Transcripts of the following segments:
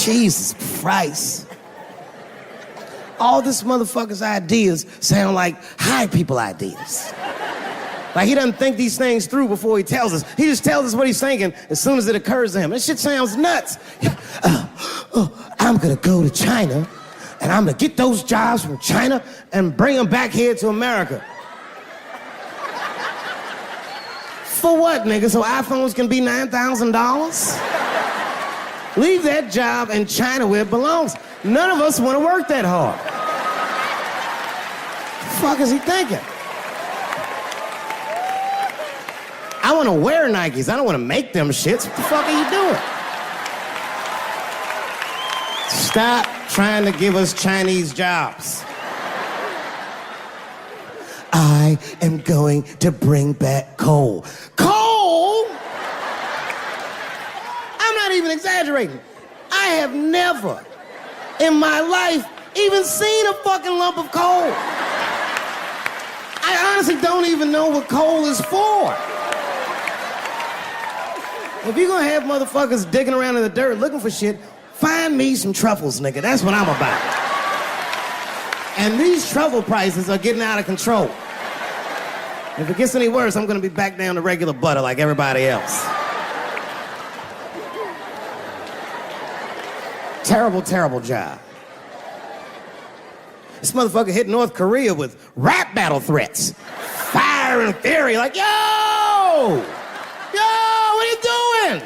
Jesus Christ. All this motherfucker's ideas sound like high people ideas. Like, he doesn't think these things through before he tells us. He just tells us what he's thinking as soon as it occurs to him. This shit sounds nuts. I'm gonna go to China, and I'm gonna get those jobs from China and bring them back here to America. For what, nigga? So iPhones can be $9,000? Leave that job in China where it belongs. None of us want to work that hard. The fuck is he thinking? I want to wear Nikes. I don't want to make them shits. What the fuck are you doing? Stop trying to give us Chinese jobs. I am going to bring back coal. Coal? I'm not even exaggerating. I have never in my life even seen a fucking lump of coal. I honestly don't even know what coal is for. If you're gonna have motherfuckers digging around in the dirt looking for shit, find me some truffles, nigga. That's what I'm about. And these truffle prices are getting out of control. If it gets any worse, I'm gonna be back down to regular butter like everybody else. Terrible, terrible job. This motherfucker hit North Korea with rap battle threats. Fire and fury, like, yo! Yo, what are you doing?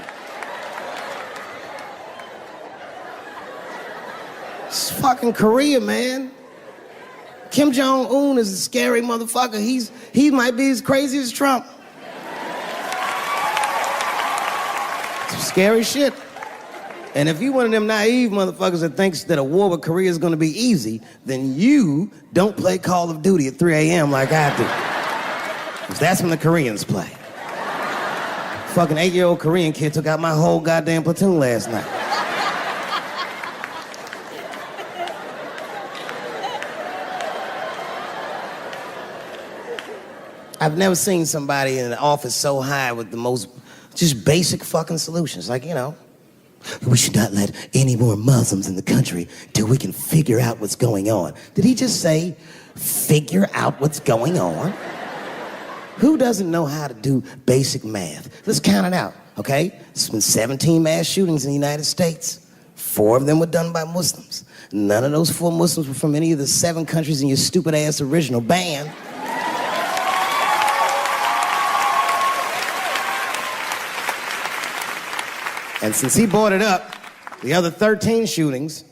It's fucking Korea, man. Kim Jong-un is a scary motherfucker. He might be as crazy as Trump. Some scary shit. And if you one of them naive motherfuckers that thinks that a war with Korea is gonna be easy, then you don't play Call of Duty at 3 a.m. like I do. Because that's when the Koreans play. Fucking 8-year-old Korean kid took out my whole goddamn platoon last night. I've never seen somebody in an office so high with the most just basic fucking solutions. Like, you know, we should not let any more Muslims in the country till we can figure out what's going on. Did he just say, figure out what's going on? Who doesn't know how to do basic math? Let's count it out, okay? There's been 17 mass shootings in the United States. 4 of them were done by Muslims. None of those 4 Muslims were from any of the 7 countries in your stupid ass original band. And since he brought it up, the other 13 shootings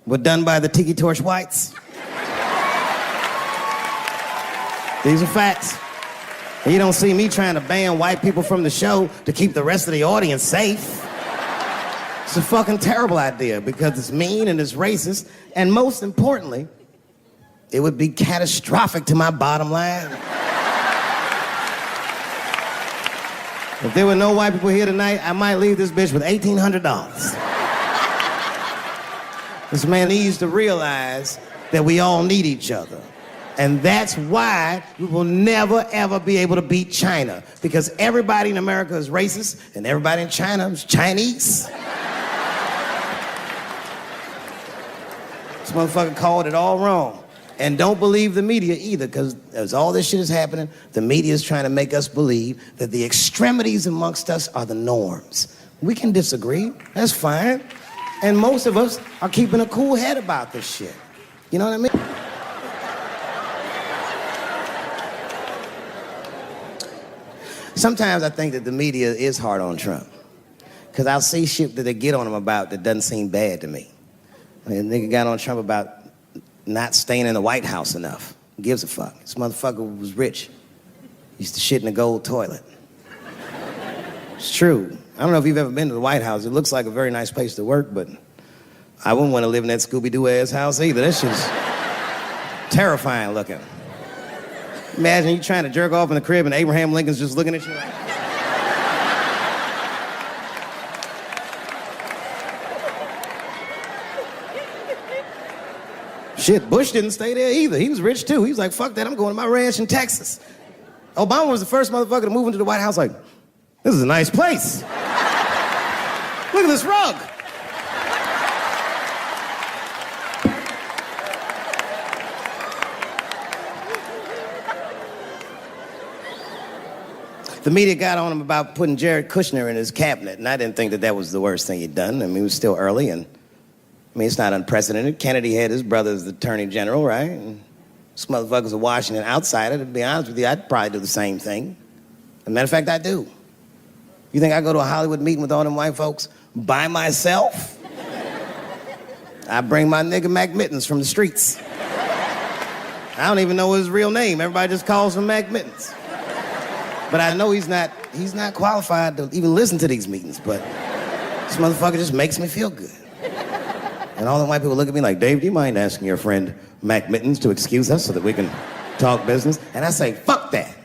were done by the Tiki Torch Whites. These are facts. And you don't see me trying to ban white people from the show to keep the rest of the audience safe. It's a fucking terrible idea because it's mean and it's racist, and most importantly, it would be catastrophic to my bottom line. If there were no white people here tonight, I might leave this bitch with $1,800. This man needs to realize that we all need each other. And that's why we will never, ever be able to beat China. Because everybody in America is racist, and everybody in China is Chinese. This motherfucker called it all wrong. And don't believe the media either, because as all this shit is happening, the media is trying to make us believe that the extremities amongst us are the norms. We can disagree, that's fine. And most of us are keeping a cool head about this shit. You know what I mean? Sometimes I think that the media is hard on Trump, because I'll see shit that they get on him about that doesn't seem bad to me. I mean, a nigga got on Trump about not staying in the White House enough. Who gives a fuck? This motherfucker was rich. He used to shit in a gold toilet. It's true. I don't know if you've ever been to the White House. It looks like a very nice place to work, but I wouldn't want to live in that Scooby-Doo ass house either. That shit's terrifying looking. Imagine you trying to jerk off in the crib and Abraham Lincoln's just looking at you like... Shit, Bush didn't stay there either. He was rich too. He was like, fuck that, I'm going to my ranch in Texas. Obama was the first motherfucker to move into the White House like, this is a nice place. Look at this rug. The media got on him about putting Jared Kushner in his cabinet, and I didn't think that that was the worst thing he'd done. I mean, it was still early, and I mean, it's not unprecedented. Kennedy had his brother as the attorney general, right? And this motherfucker's a Washington outsider. To be honest with you, I'd probably do the same thing. As a matter of fact, I do. You think I go to a Hollywood meeting with all them white folks by myself? I bring my nigga Mac Mittens from the streets. I don't even know his real name. Everybody just calls him Mac Mittens. But I know he's not qualified to even listen to these meetings, but this motherfucker just makes me feel good. And all the white people look at me like, Dave, do you mind asking your friend Mac Mittens to excuse us so that we can talk business? And I say, fuck that.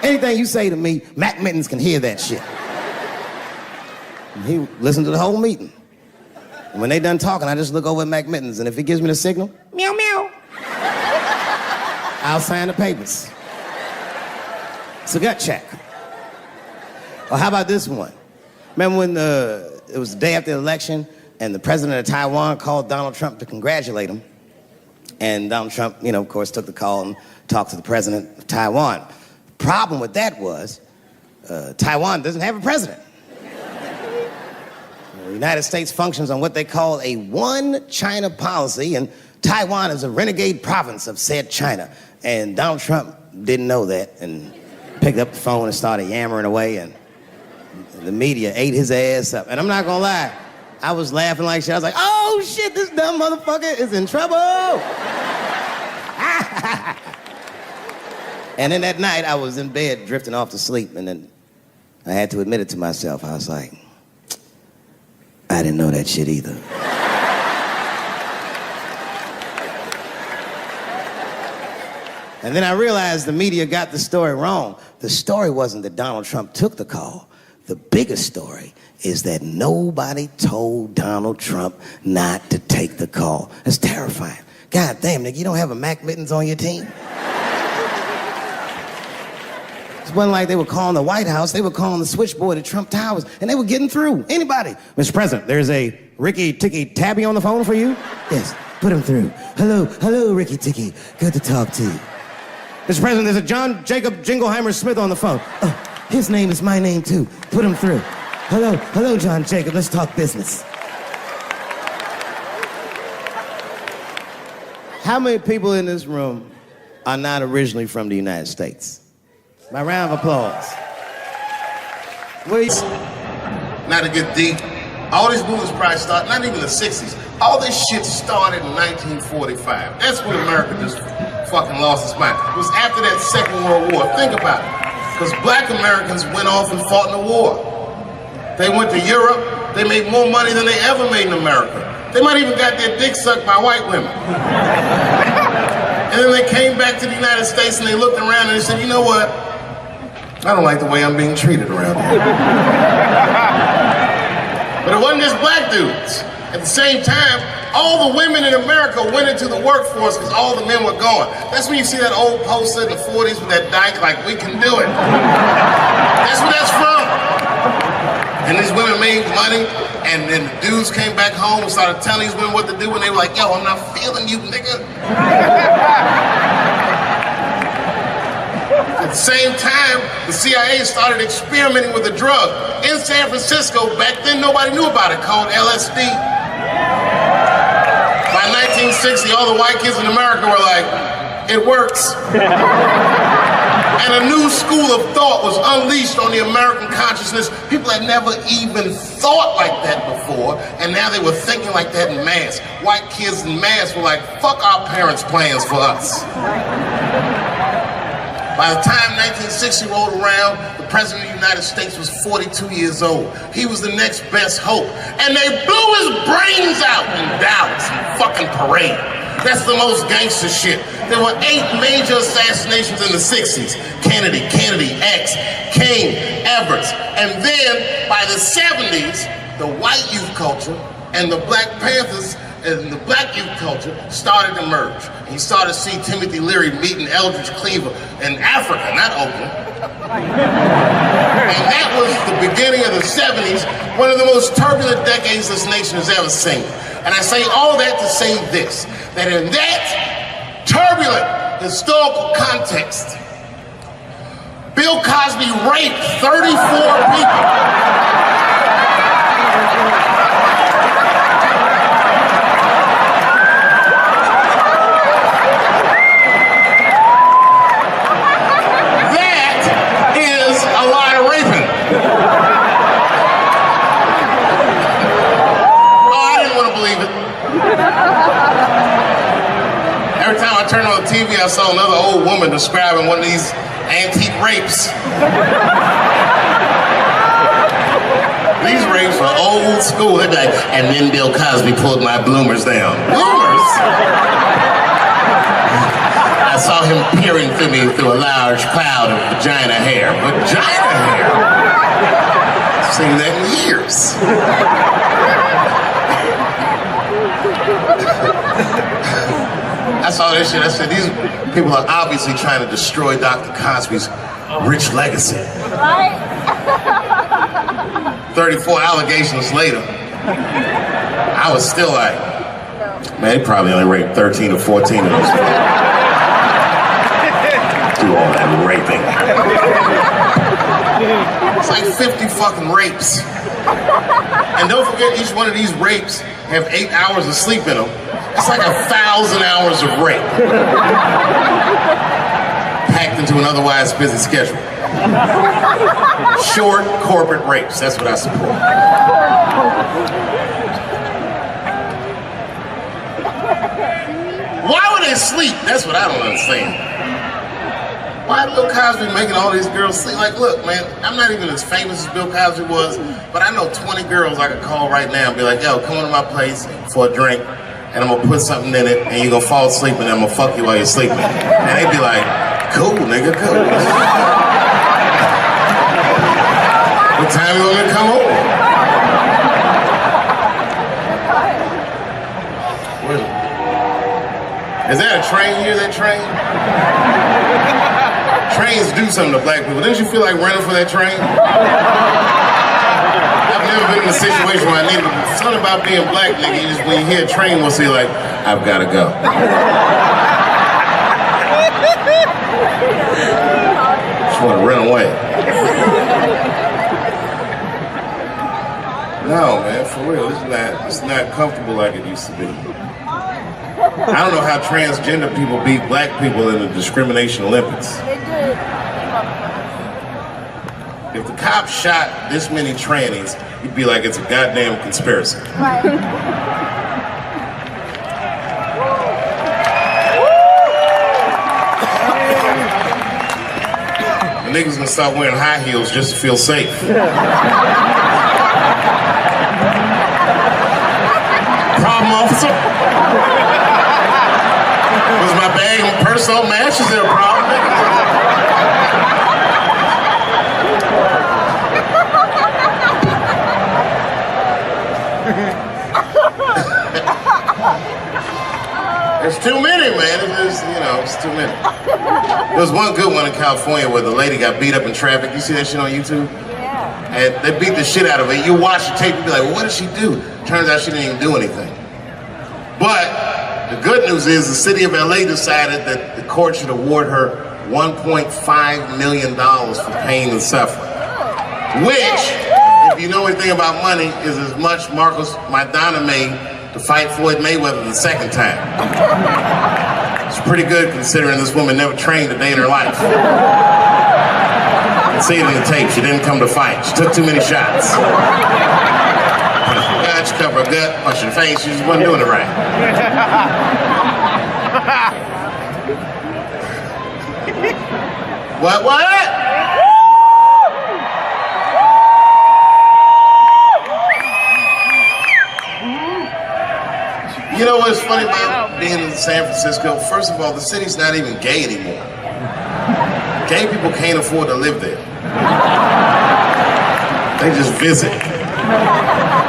Anything you say to me, Mac Mittens can hear that shit. And he listened to the whole meeting. And when they done talking, I just look over at Mac Mittens, and if he gives me the signal, meow, meow, I'll sign the papers. It's a gut check. Or how about this one? Remember when it was the day after the election, and the president of Taiwan called Donald Trump to congratulate him? And Donald Trump, you know, of course, took the call and talked to the president of Taiwan. Problem with that was, Taiwan doesn't have a president. The United States functions on what they call a one China policy, and Taiwan is a renegade province of said China. And Donald Trump didn't know that and picked up the phone and started yammering away, and the media ate his ass up. And I'm not gonna lie, I was laughing like shit. I was like, oh shit, this dumb motherfucker is in trouble. And then that night, I was in bed drifting off to sleep, and then I had to admit it to myself. I was like, I didn't know that shit either. And then I realized the media got the story wrong. The story wasn't that Donald Trump took the call. The biggest story is that nobody told Donald Trump not to take the call. That's terrifying. God damn, nigga, you don't have a Mac Mittens on your team? It wasn't like they were calling the White House. They were calling the switchboard at Trump Towers, and they were getting through. Anybody. Mr. President, there's a Ricky Ticky Tabby on the phone for you? Yes, put him through. Hello, Ricky Ticky. Good to talk to you. Mr. President, there's a John Jacob Jingleheimer Smith on the phone. Oh, his name is my name, too. Put him through. Hello, John Jacob. Let's talk business. How many people in this room are not originally from the United States? My round of applause. Not to get deep, all these movies probably started, not even the 60s. All this shit started in 1945. That's when America just fucking lost its mind. It was after that Second World War. Think about it. Because black Americans went off and fought in the war. They went to Europe. They made more money than they ever made in America. They might even got their dick sucked by white women. And then they came back to the United States and they looked around and they said, you know what? I don't like the way I'm being treated around here. But it wasn't just black dudes. At the same time, all the women in America went into the workforce because all the men were gone. That's when you see that old poster in the 40s with that dyke like, we can do it. That's where that's from. And these women made money, and then the dudes came back home and started telling these women what to do, and they were like, yo, I'm not feeling you, nigga. At the same time, the CIA started experimenting with a drug in San Francisco. Back then, nobody knew about it, called LSD. By 1960, all the white kids in America were like, it works. And a new school of thought was unleashed on the American consciousness. People had never even thought like that before, and now they were thinking like that in mass. White kids in mass were like, fuck our parents' plans for us. By the time 1960 rolled around, the President of the United States was 42 years old. He was the next best hope. And they blew his brains out in Dallas, in fucking parade. That's the most gangster shit. There were 8 major assassinations in the 60s. Kennedy, X, King, Everett. And then, by the 70s, the white youth culture and the Black Panthers and the black youth culture started to merge. And you started to see Timothy Leary meeting Eldridge Cleaver in Africa, not Oakland. And that was the beginning of the 70s, one of the most turbulent decades this nation has ever seen. And I say all that to say this, that in that turbulent historical context, Bill Cosby raped 34 people. Every time I turned on the TV, I saw another old woman describing one of these antique rapes. These rapes are old school. They'd be like, and then Bill Cosby pulled my bloomers down. Bloomers? I saw him peering through me through a large cloud of vagina hair. Vagina hair? I've seen that in years. I saw this shit. I said, these people are obviously trying to destroy Dr. Cosby's rich legacy. Right? 34 allegations later, I was still like, man, he probably only raped 13 or 14 of those. Do all that raping. It's like 50 fucking rapes. And don't forget, each one of these rapes have 8 hours of sleep in them. It's like 1,000 hours of rape. Packed into an otherwise busy schedule. Short corporate rapes, that's what I support. Why would they sleep? That's what I don't understand. Why is Bill Cosby making all these girls sleep? Like, look, man, I'm not even as famous as Bill Cosby was, but I know 20 girls I could call right now and be like, yo, come on to my place for a drink, and I'm gonna put something in it, and you're gonna fall asleep, and I'm gonna fuck you while you're sleeping. And they'd be like, cool, nigga, cool. What time you want me to come over? Is that a train here, that train? Trains do something to black people. Didn't you feel like running for that train? I've never been in a situation where I needed to. Something about being black, nigga, you just, when you hear a train, we'll say like, I've gotta go. Just wanna run away. No, man, for real, it's not comfortable like it used to be. I don't know how transgender people beat black people in the discrimination Olympics. If the cops shot this many trannies, you'd be like, it's a goddamn conspiracy. Right. The niggas gonna start wearing high heels just to feel safe. Problem, officer? Was my bag and purse all matched? Is there a problem? There's too many, man. It's too many. There was one good one in California where the lady got beat up in traffic. You see that shit on YouTube? Yeah. And they beat the shit out of her. You watch the tape, you be like, well, what did she do? Turns out she didn't even do anything. But the good news is the city of LA decided that the court should award her $1.5 million for pain and suffering. Which, if you know anything about money, is as much Marcos Maidana made to fight Floyd Mayweather the second time. It's pretty good considering this woman never trained a day in her life. You can see it in the tape. She didn't come to fight. She took too many shots. She covered her gut, punched her face. She just wasn't doing it right. What? You know what's funny about being in San Francisco? First of all, the city's not even gay anymore. Gay people can't afford to live there. They just visit.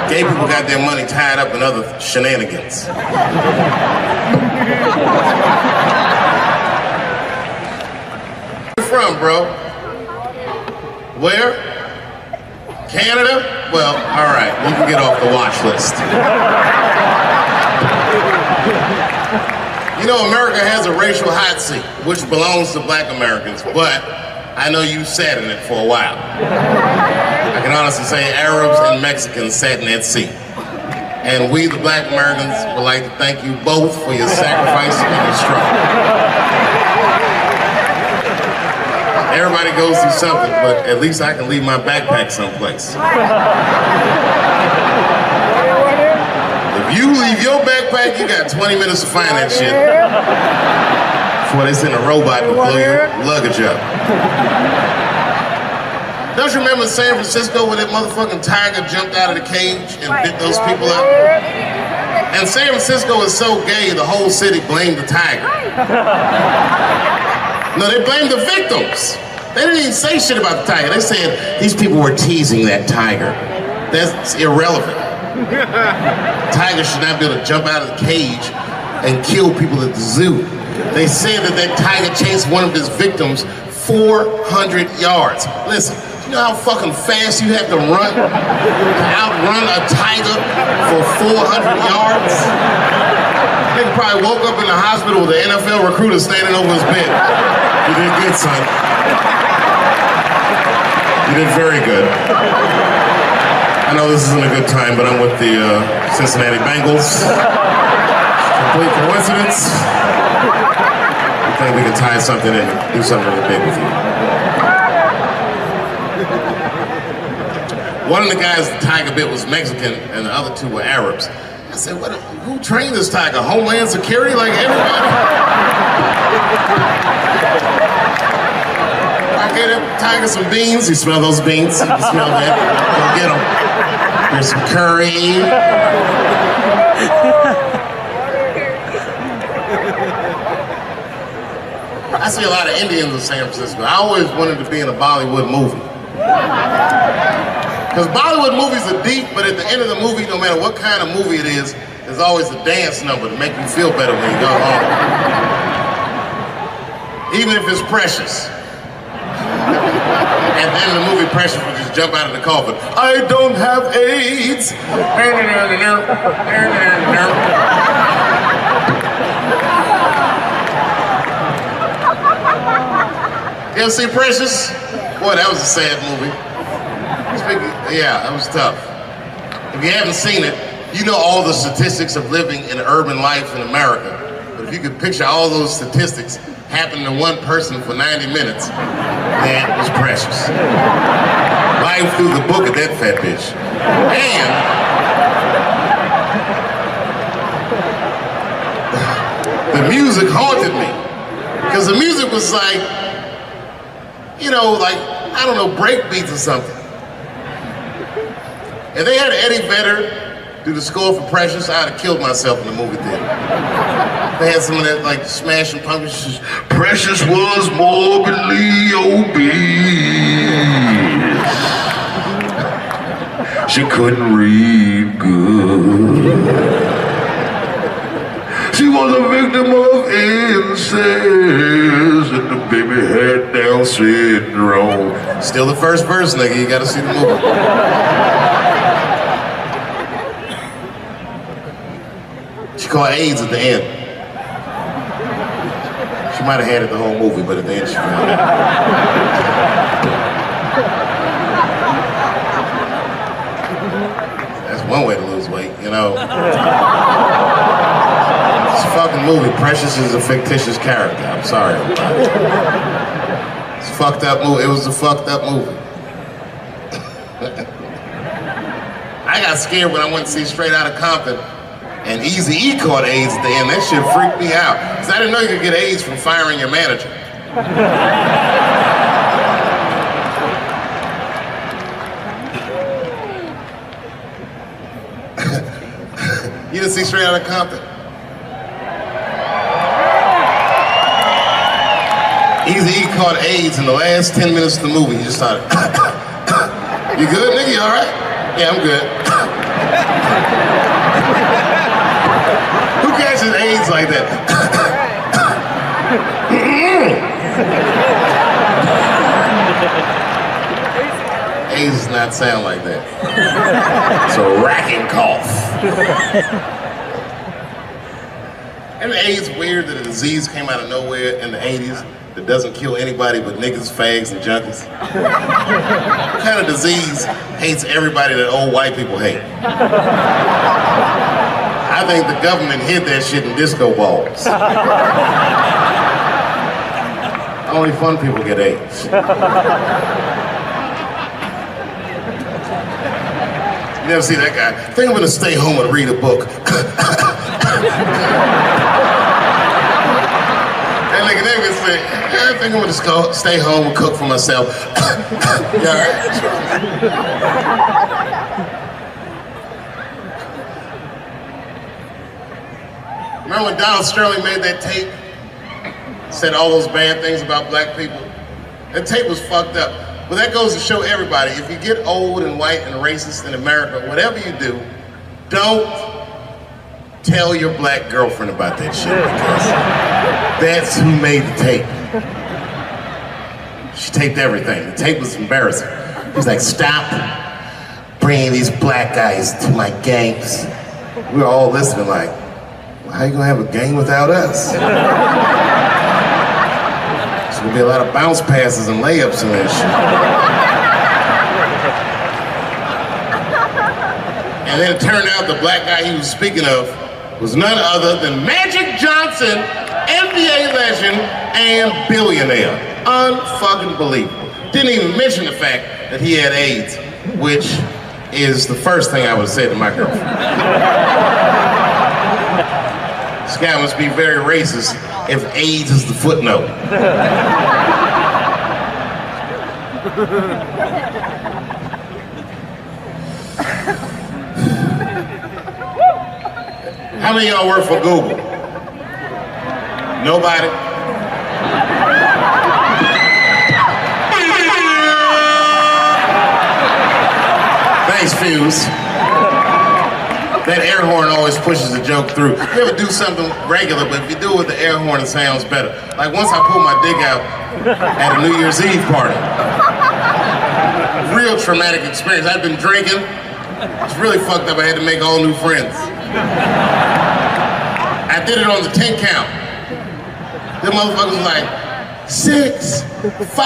Gay people got their money tied up in other shenanigans. Where you from, bro? Where? Canada? Well, all right, you can get off the watch list. You know, America has a racial hot seat, which belongs to black Americans, but I know you sat in it for a while. I can honestly say Arabs and Mexicans sat in that seat. And we, the Black Americans, would like to thank you both for your sacrifice and your struggle. Everybody goes through something, but at least I can leave my backpack someplace. If you leave your backpack, you got 20 minutes to find that shit before they send a robot to blow your luggage up. Don't you remember San Francisco when that motherfucking tiger jumped out of the cage and bit those people up? And San Francisco is so gay, the whole city blamed the tiger. No, they blamed the victims. They didn't even say shit about the tiger. They said these people were teasing that tiger. That's irrelevant. Tigers should not be able to jump out of the cage and kill people at the zoo. They said that that tiger chased one of his victims 400 yards. Listen, you know how fucking fast you have to run to outrun a tiger for 400 yards? Nigga probably woke up in the hospital with an NFL recruiter standing over his bed. You did good, son. You did very good. I know this isn't a good time, but I'm with the Cincinnati Bengals. Complete coincidence. I think we can tie something in and do something really big with you. One of the guys the tiger bit was Mexican, and the other two were Arabs. I said, who trained this tiger? Homeland Security, like everybody? I gave that tiger some beans. You smell those beans? You can smell that. Go get them. Here's some curry. I see a lot of Indians in San Francisco. I always wanted to be in a Bollywood movie. Because Bollywood movies are deep, but at the end of the movie, no matter what kind of movie it is, there's always a dance number to make you feel better when you go home. Even if it's Precious. At the end of the movie, Precious would just jump out of the coffin. I don't have AIDS. You ever see Precious? Boy, that was a sad movie. Yeah, that was tough. If you haven't seen it, you know all the statistics of living in urban life in America. But if you could picture all those statistics happening to one person for 90 minutes, that was Precious. Life through the book of that fat bitch. And the music haunted me. Because the music was like, you know, like, I don't know, break beats or something. If they had Eddie Vedder do the score for Precious, I'd have killed myself in the movie theater. They had some of that, like, Smashing Pumpkins. Precious was morbidly obese. She couldn't read good. She was a victim of incest, and the baby had Down syndrome. Still the first verse, nigga. You gotta see the movie. She caught AIDS at the end. She might have had it the whole movie, but at the end she found it. That's one way to lose weight, you know. It's a fucking movie. Precious is a fictitious character. I'm sorry. It's a fucked up movie. It was a fucked up movie. I got scared when I went to see Straight Outta Compton. And Eazy-E caught AIDS at the end. That shit freaked me out. Because I didn't know you could get AIDS from firing your manager. You didn't see Straight Outta Compton? Eazy-E caught AIDS in the last 10 minutes of the movie. He just started, you good, nigga? You all right? Yeah, I'm good. Who catches AIDS like that? AIDS does not sound like that. It's a racking cough. And AIDS weird that a disease came out of nowhere in the 80s. that doesn't kill anybody but niggas, fags, and junkies? What kind of disease hates everybody that old white people hate? I think the government hid that shit in disco balls. Only fun people get AIDS. You never see that guy. I think I'm gonna stay home and read a book. And like nigga say, I think I'm gonna stay home and cook for myself. You all right? Remember when Donald Sterling made that tape? Said all those bad things about black people? That tape was fucked up. But that goes to show everybody, if you get old and white and racist in America, whatever you do, don't tell your black girlfriend about that shit, because that's who made the tape. She taped everything. The tape was embarrassing. He was like, stop bringing these black guys to my games. We were all listening like, well, how you gonna have a game without us? There'll be a lot of bounce passes and layups in that shit. And then it turned out the black guy he was speaking of was none other than Magic Johnson, NBA legend and billionaire. Unfucking believable. Didn't even mention the fact that he had AIDS, which is the first thing I would say to my girlfriend. This guy must be very racist if AIDS is the footnote. How many of y'all work for Google? Nobody? Thanks, Fuse. That air horn always pushes the joke through. You ever do something regular, but if you do it with the air horn, it sounds better. Like once I pulled my dick out at a New Year's Eve party. Real traumatic experience. I'd been drinking. It's really fucked up. I had to make all new friends. I did it on the 10 count. Them motherfuckers were like, 6, 5.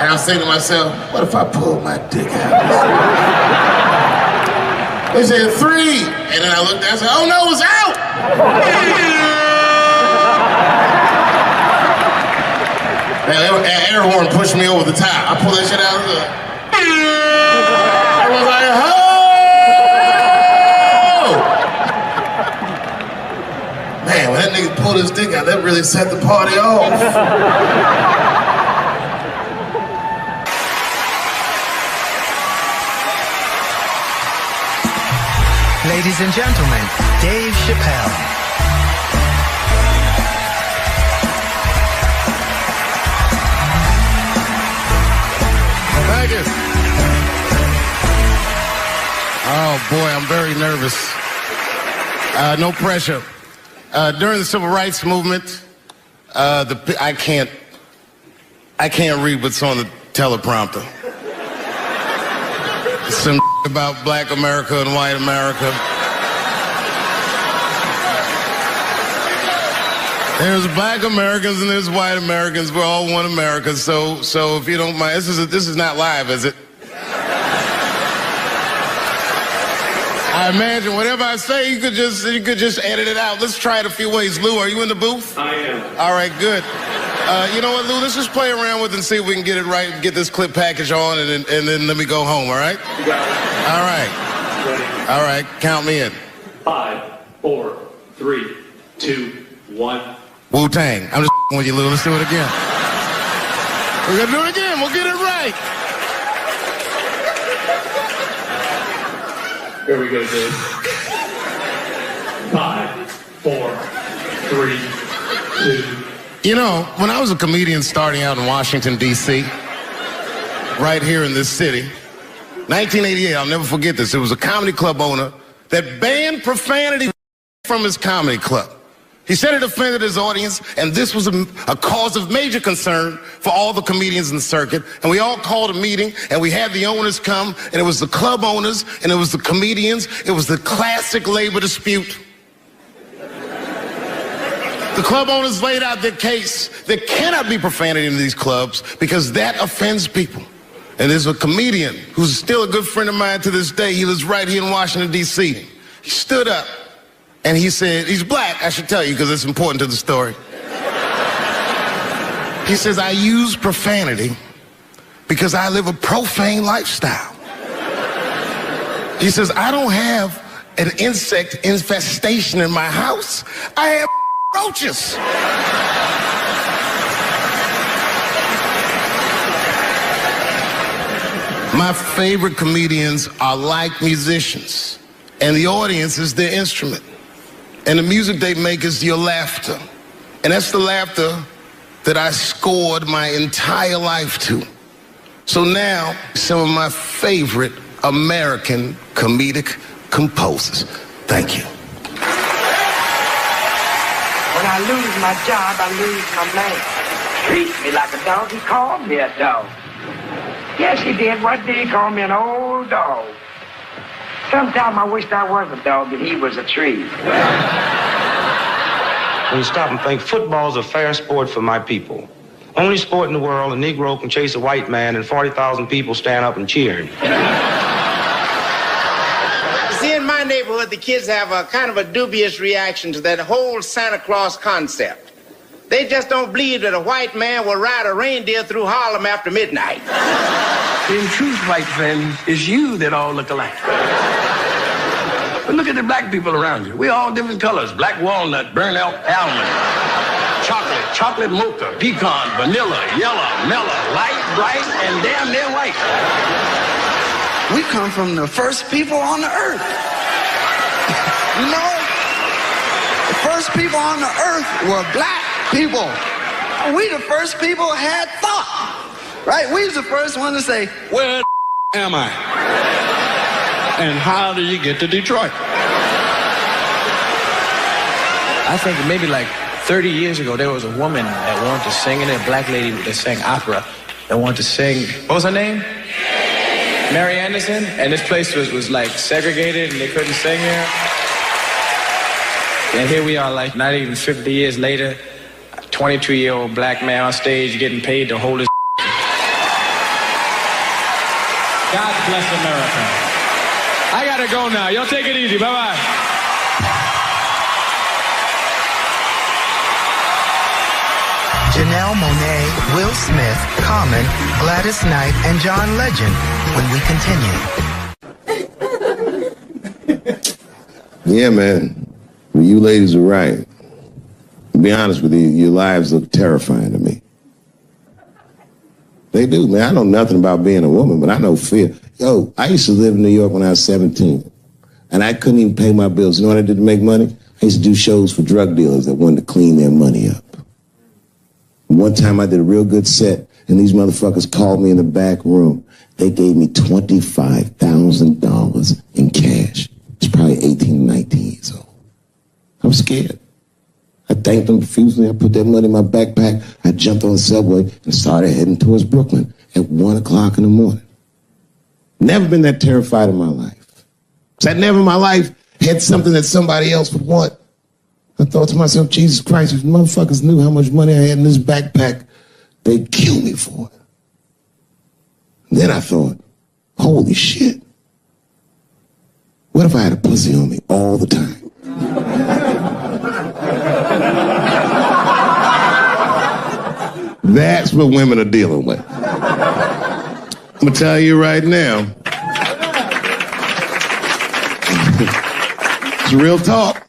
And I was saying to myself, what if I pulled my dick out? They said 3, and then I looked down and said, oh no, it's out! That air horn pushed me over the top. I pulled that shit out of the... I was like, oh! Man, when that nigga pulled his dick out, that really set the party off. Ladies and gentlemen, Dave Chappelle. Thank you. Oh boy, I'm very nervous. No pressure. During the Civil Rights Movement, I can't read what's on the teleprompter. Some about black America and white America. There's black Americans and there's white Americans. We're all one America. So if you don't mind, this is not live, is it? I imagine whatever I say, you could just edit it out. Let's try it a few ways. Lou, are you in the booth? I am. All right, good. You know what, Lou? Let's just play around with it and see if we can get it right, get this clip package on, and then let me go home, all right? You got it. All right. Ready? All right, count me in. 5, 4, 3, 2, 1. Wu-Tang. I'm just with you, Lou. Let's do it again. We're gonna do it again. We'll get it right. Here we go, Dave. 5, 4, 3, 2. You know, when I was a comedian starting out in Washington, D.C., right here in this city, 1988, I'll never forget this. It was a comedy club owner that banned profanity from his comedy club. He said it offended his audience, and this was a cause of major concern for all the comedians in the circuit. And we all called a meeting, and we had the owners come, and it was the club owners, and it was the comedians. It was the classic labor dispute. The club owners laid out their case. There cannot be profanity in these clubs because that offends people. And there's a comedian who's still a good friend of mine to this day. He lives right here in Washington, D.C. He stood up and he said, he's black, I should tell you because it's important to the story. He says, I use profanity because I live a profane lifestyle. He says, I don't have an insect infestation in my house. I have roaches. My favorite comedians are like musicians, and the audience is their instrument. And the music they make is your laughter. And that's the laughter that I scored my entire life to. So now, some of my favorite American comedic composers. Thank you. When I lose my job, I lose my man. Treats me like a dog, he called me a dog. Yes, he did. What did he call me? An old dog. Sometimes I wished I was a dog and he was a tree. When you stop and think, football's a fair sport for my people. Only sport in the world a Negro can chase a white man and 40,000 people stand up and cheer him. See, in my neighborhood, the kids have a kind of a dubious reaction to that whole Santa Claus concept. They just don't believe that a white man will ride a reindeer through Harlem after midnight. In truth, white friend, it's you that all look alike. But look at the black people around you. We're all different colors. Black walnut, burnt almond, chocolate mocha, pecan, vanilla, yellow, mellow, light, bright, and damn near white. We come from the first people on the earth. You know, the first people on the earth were black people. We the first people had thought, right? We was the first one to say, where the am I? And how do you get to Detroit? I think maybe like 30 years ago, there was a woman that wanted to sing, and a black lady that sang opera that wanted to sing. What was her name? Mary Anderson. And this place was like segregated, and they couldn't sing here. And here we are, like not even 50 years later, a 22-year-old black man on stage getting paid to hold his. God bless America. I gotta go now. Y'all take it easy. Bye-bye. Janelle Monáe, Will Smith, Common, Gladys Knight, and John Legend when we continue. Yeah, man. Well, you ladies are right. To be honest with you, your lives look terrifying to me. They do, man. I know nothing about being a woman, but I know fear. Yo, I used to live in New York when I was 17, and I couldn't even pay my bills. You know what I did to make money? I used to do shows for drug dealers that wanted to clean their money up. One time I did a real good set, and these motherfuckers called me in the back room. They gave me $25,000 in cash. It's probably 18, 19 years old. I was scared. I thanked them profusely. I put that money in my backpack. I jumped on the subway and started heading towards Brooklyn at 1 o'clock in the morning. Never been that terrified in my life. Because I never in my life had something that somebody else would want. I thought to myself, Jesus Christ, if motherfuckers knew how much money I had in this backpack, they'd kill me for it. And then I thought, holy shit. What if I had a pussy on me all the time? That's what women are dealing with. I'm gonna tell you right now. It's real talk.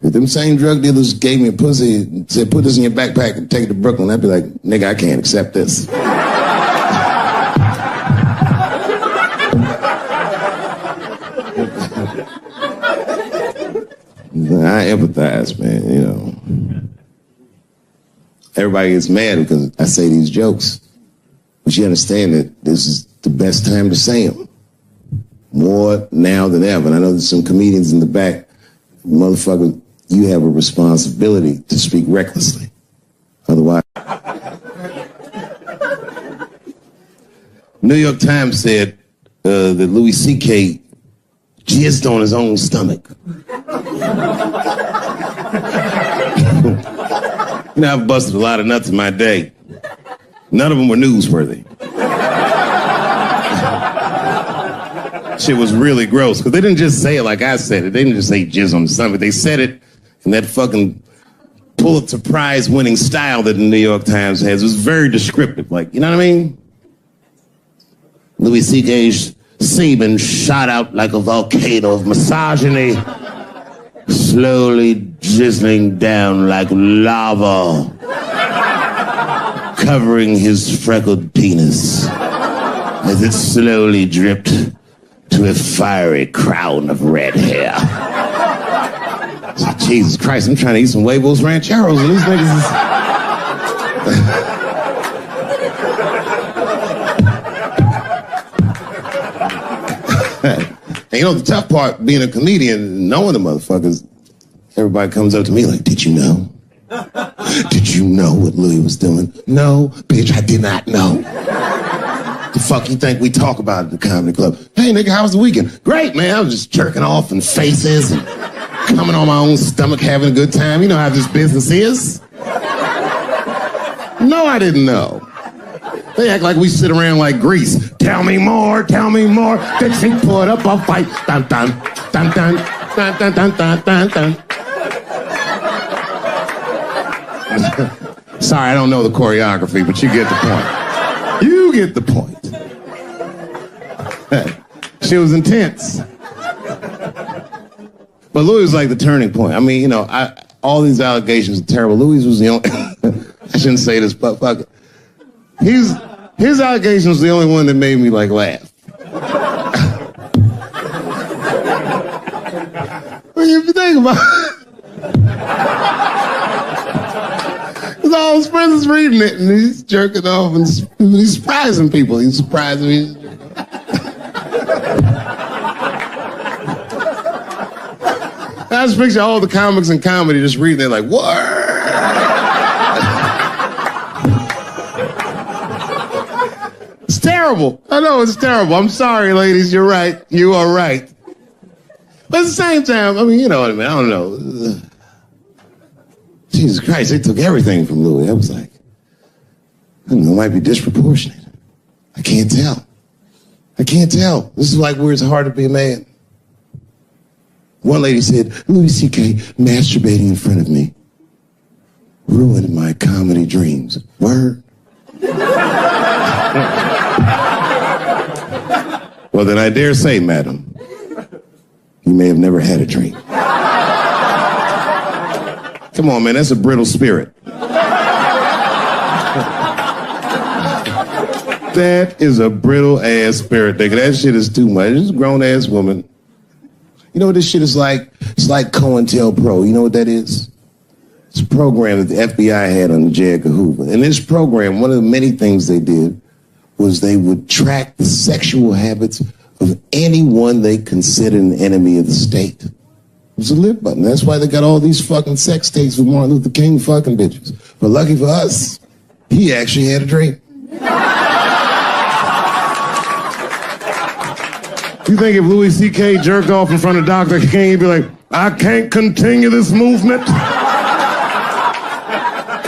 If them same drug dealers gave me a pussy and said, put this in your backpack and take it to Brooklyn, I'd be like, nigga, I can't accept this. I empathize, man, you know. Everybody gets mad because I say these jokes. But you understand that this is the best time to say them. More now than ever. And I know there's some comedians in the back. Motherfucker, you have a responsibility to speak recklessly. Otherwise. New York Times said that Louis C.K. jizzed on his own stomach. You know, I've busted a lot of nuts in my day. None of them were newsworthy. Shit was really gross, because they didn't just say it like I said it. They didn't just say jizz on the stomach. They said it in that fucking Pulitzer Prize winning style that the New York Times has. It was very descriptive, like, you know what I mean? Louis C.K.'s semen shot out like a volcano of misogyny, slowly drizzling down like lava, covering his freckled penis as it slowly dripped to a fiery crown of red hair. Jesus Christ, I'm trying to eat some huevos rancheros and these niggas is... And you know, the tough part, being a comedian, knowing the motherfuckers, everybody comes up to me like, did you know? Did you know what Louis was doing? No, bitch, I did not know. The fuck you think we talk about at the comedy club? Hey, nigga, how was the weekend? Great, man. I was just jerking off in faces and coming on my own stomach, having a good time. You know how this business is. No, I didn't know. They act like we sit around like Grease. Tell me more, tell me more. Dixie, put up a fight. Dun, dun, dun, dun, dun, dun, dun, dun, dun, dun. Sorry, I don't know the choreography, but you get the point. You get the point. She was intense. But Louis was like the turning point. I mean, you know, all these allegations are terrible. Louis was the only... I shouldn't say this, but fuck it. His allegation was the only one that made me, like, laugh. When you think about it... Because all his friends is reading it, and he's jerking off, and he's surprising people. He's surprising me. I just picture all the comics in comedy just reading it like, what? It's terrible. I know it's terrible. I'm sorry, ladies. You're right. You are right. But at the same time, I mean, you know what I mean? I don't know. Jesus Christ, they took everything from Louis. I was like, I don't know, it might be disproportionate. I can't tell. I can't tell. This is like where it's hard to be a man. One lady said, Louis C.K. masturbating in front of me ruined my comedy dreams. Word? Well, then I dare say, madam, you may have never had a dream. Come on, man, that's a brittle spirit. That is a brittle-ass spirit, nigga. That shit is too much. This is a grown-ass woman. You know what this shit is like? It's like COINTELPRO. You know what that is? It's a program that the FBI had under J. Edgar Hoover. In this program, one of the many things they did was they would track the sexual habits of anyone they considered an enemy of the state. It was a lit button. That's why they got all these fucking sex tapes with Martin Luther King fucking bitches. But lucky for us, he actually had a dream. You think if Louis C.K. jerked off in front of Dr. King, he'd be like, I can't continue this movement.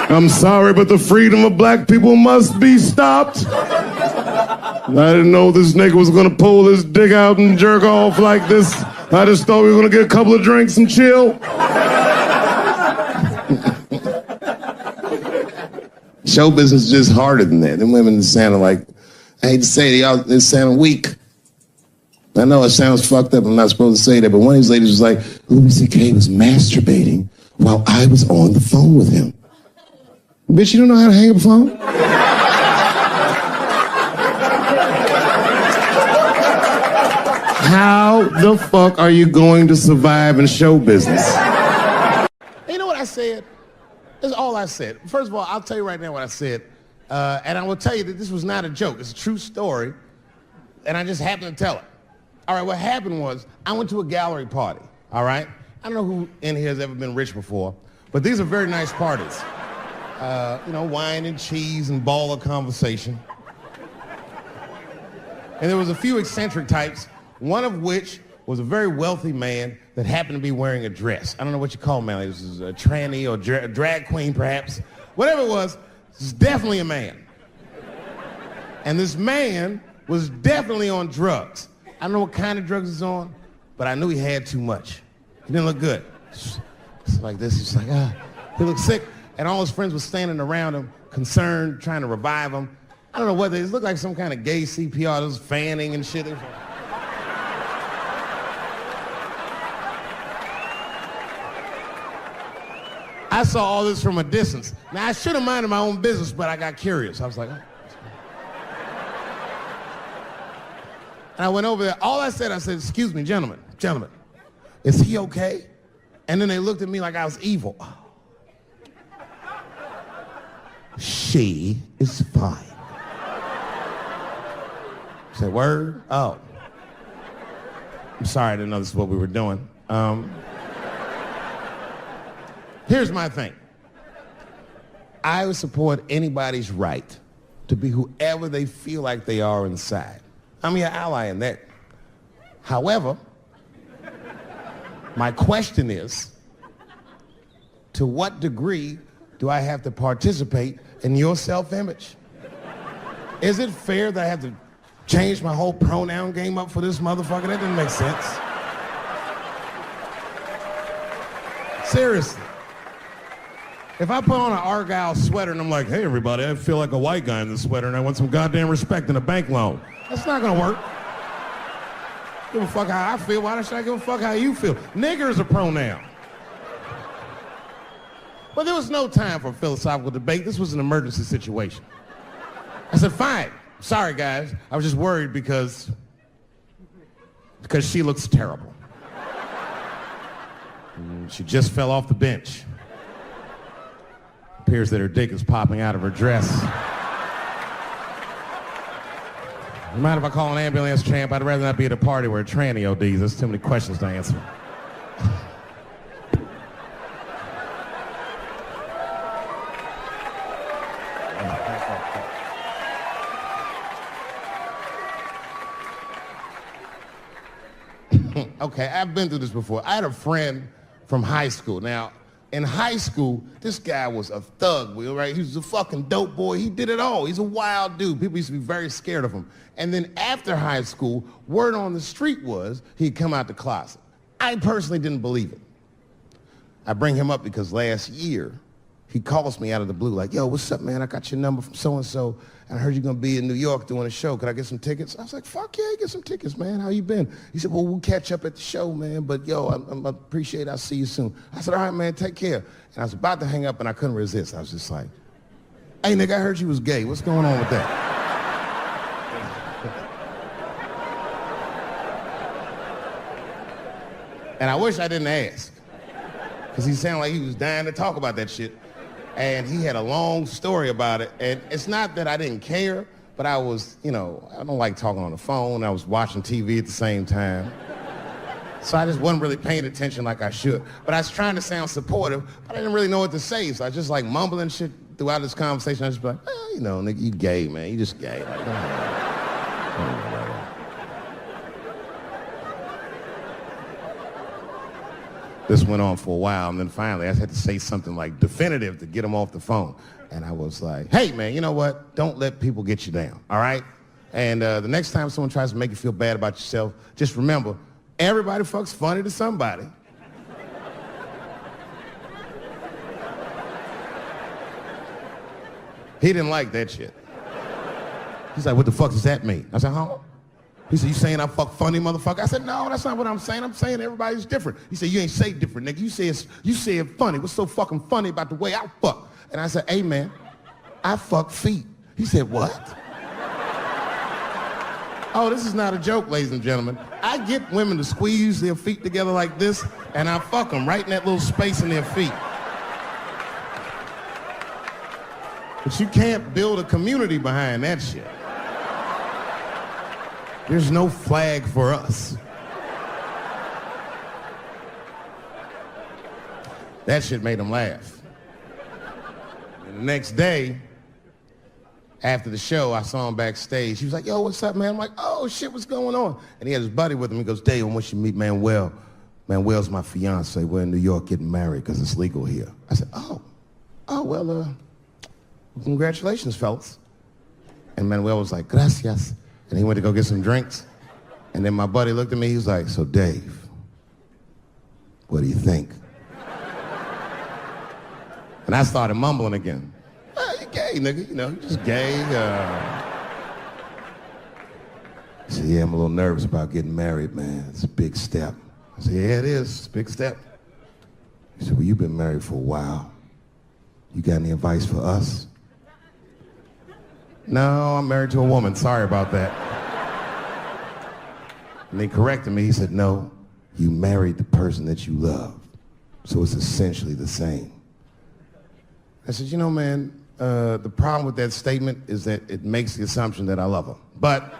I'm sorry, but the freedom of black people must be stopped. I didn't know this nigga was gonna pull his dick out and jerk off like this. I just thought we were gonna get a couple of drinks and chill. Show business is just harder than that. Them women sounded like, I hate to say it, y'all, they sound weak. I know it sounds fucked up, I'm not supposed to say that, but one of these ladies was like, Louis C.K. was masturbating while I was on the phone with him. Bitch, you don't know how to hang up a phone? How the fuck are you going to survive in show business? You know what I said? That's all I said. First of all, I'll tell you right now what I said. And I will tell you that this was not a joke. It's a true story. And I just happened to tell it. All right, what happened was I went to a gallery party, all right? I don't know who in here has ever been rich before, but these are very nice parties. You know, wine and cheese and ball of conversation. And there was a few eccentric types, one of which was a very wealthy man that happened to be wearing a dress. I don't know what you call him, man. This is a tranny or drag queen, perhaps. Whatever it was definitely a man. And this man was definitely on drugs. I don't know what kind of drugs he's on, but I knew he had too much. He didn't look good. It's like this, he's like, he looked sick. And all his friends were standing around him, concerned, trying to revive him. I don't know what it looked like some kind of gay CPR. There was fanning and shit. I saw all this from a distance. Now, I should have minded my own business, but I got curious. I was like, oh. And I went over there. All I said, excuse me, gentlemen, is he okay? And then they looked at me like I was evil. Oh. She is fine. I said, word? Oh. I'm sorry, I didn't know this is what we were doing. Here's my thing. I would support anybody's right to be whoever they feel like they are inside. I'm your ally in that. However, my question is, to what degree do I have to participate in your self-image? Is it fair that I have to change my whole pronoun game up for this motherfucker? That didn't make sense. Seriously. If I put on an Argyle sweater and I'm like, hey everybody, I feel like a white guy in this sweater and I want some goddamn respect and a bank loan. That's not gonna work. Give a fuck how I feel. Why should I give a fuck how you feel? Nigger is a pronoun. But there was no time for philosophical debate. This was an emergency situation. I said, fine. Sorry, guys. I was just worried because she looks terrible. She just fell off the bench. Appears that her dick is popping out of her dress. You mind if I call an ambulance, champ? I'd rather not be at a party where a tranny ODs. There's too many questions to answer. Okay, I've been through this before. I had a friend from high school. Now, in high school, this guy was a thug, right? He was a fucking dope boy. He did it all. He's a wild dude. People used to be very scared of him. And then after high school, word on the street was he'd come out the closet. I personally didn't believe it. I bring him up because last year, he calls me out of the blue like, yo, what's up, man? I got your number from so-and-so. I heard you're going to be in New York doing a show. Could I get some tickets? I was like, fuck yeah, get some tickets, man. How you been? He said, well, we'll catch up at the show, man. But, yo, I appreciate it. I'll see you soon. I said, all right, man, take care. And I was about to hang up, and I couldn't resist. I was just like, hey, nigga, I heard you was gay. What's going on with that? And I wish I didn't ask, because he sounded like he was dying to talk about that shit. And he had a long story about it. And it's not that I didn't care, but I was, I don't like talking on the phone. I was watching TV at the same time. So I just wasn't really paying attention like I should. But I was trying to sound supportive, but I didn't really know what to say. So I just like mumbling shit throughout this conversation. I just be like, nigga, you gay, man. You just gay. Like, This went on for a while, and then finally I had to say something like definitive to get him off the phone. And I was like, hey, man, you know what? Don't let people get you down, all right? And the next time someone tries to make you feel bad about yourself, just remember, everybody fucks funny to somebody. He didn't like that shit. He's like, what the fuck does that mean? I said, huh? He said, you saying I fuck funny, motherfucker? I said, no, that's not what I'm saying. I'm saying everybody's different. He said, you ain't say different, nigga. You say it funny. What's so fucking funny about the way I fuck? And I said, hey, man, I fuck feet. He said, what? Oh, this is not a joke, ladies and gentlemen. I get women to squeeze their feet together like this, and I fuck them right in that little space in their feet. But you can't build a community behind that shit. There's no flag for us. That shit made him laugh. And the next day, after the show, I saw him backstage. He was like, yo, what's up, man? I'm like, oh, shit, what's going on? And he had his buddy with him. He goes, Dave, I want you to meet Manuel. Manuel's my fiance. We're in New York getting married because it's legal here. I said, well, Congratulations, fellas. And Manuel was like, gracias. And he went to go get some drinks. And then my buddy looked at me, he was like, so Dave, what do you think? And I started mumbling again. You gay, nigga, you know, you just gay. He said, yeah, I'm a little nervous about getting married, man. It's a big step. I said, yeah, it is. It's a big step. He said, well, you've been married for a while. You got any advice for us? No, I'm married to a woman. Sorry about that. And they corrected me. He said, no, you married the person that you love. So it's essentially the same. I said, you know, man, the problem with that statement is that it makes the assumption that I love her. But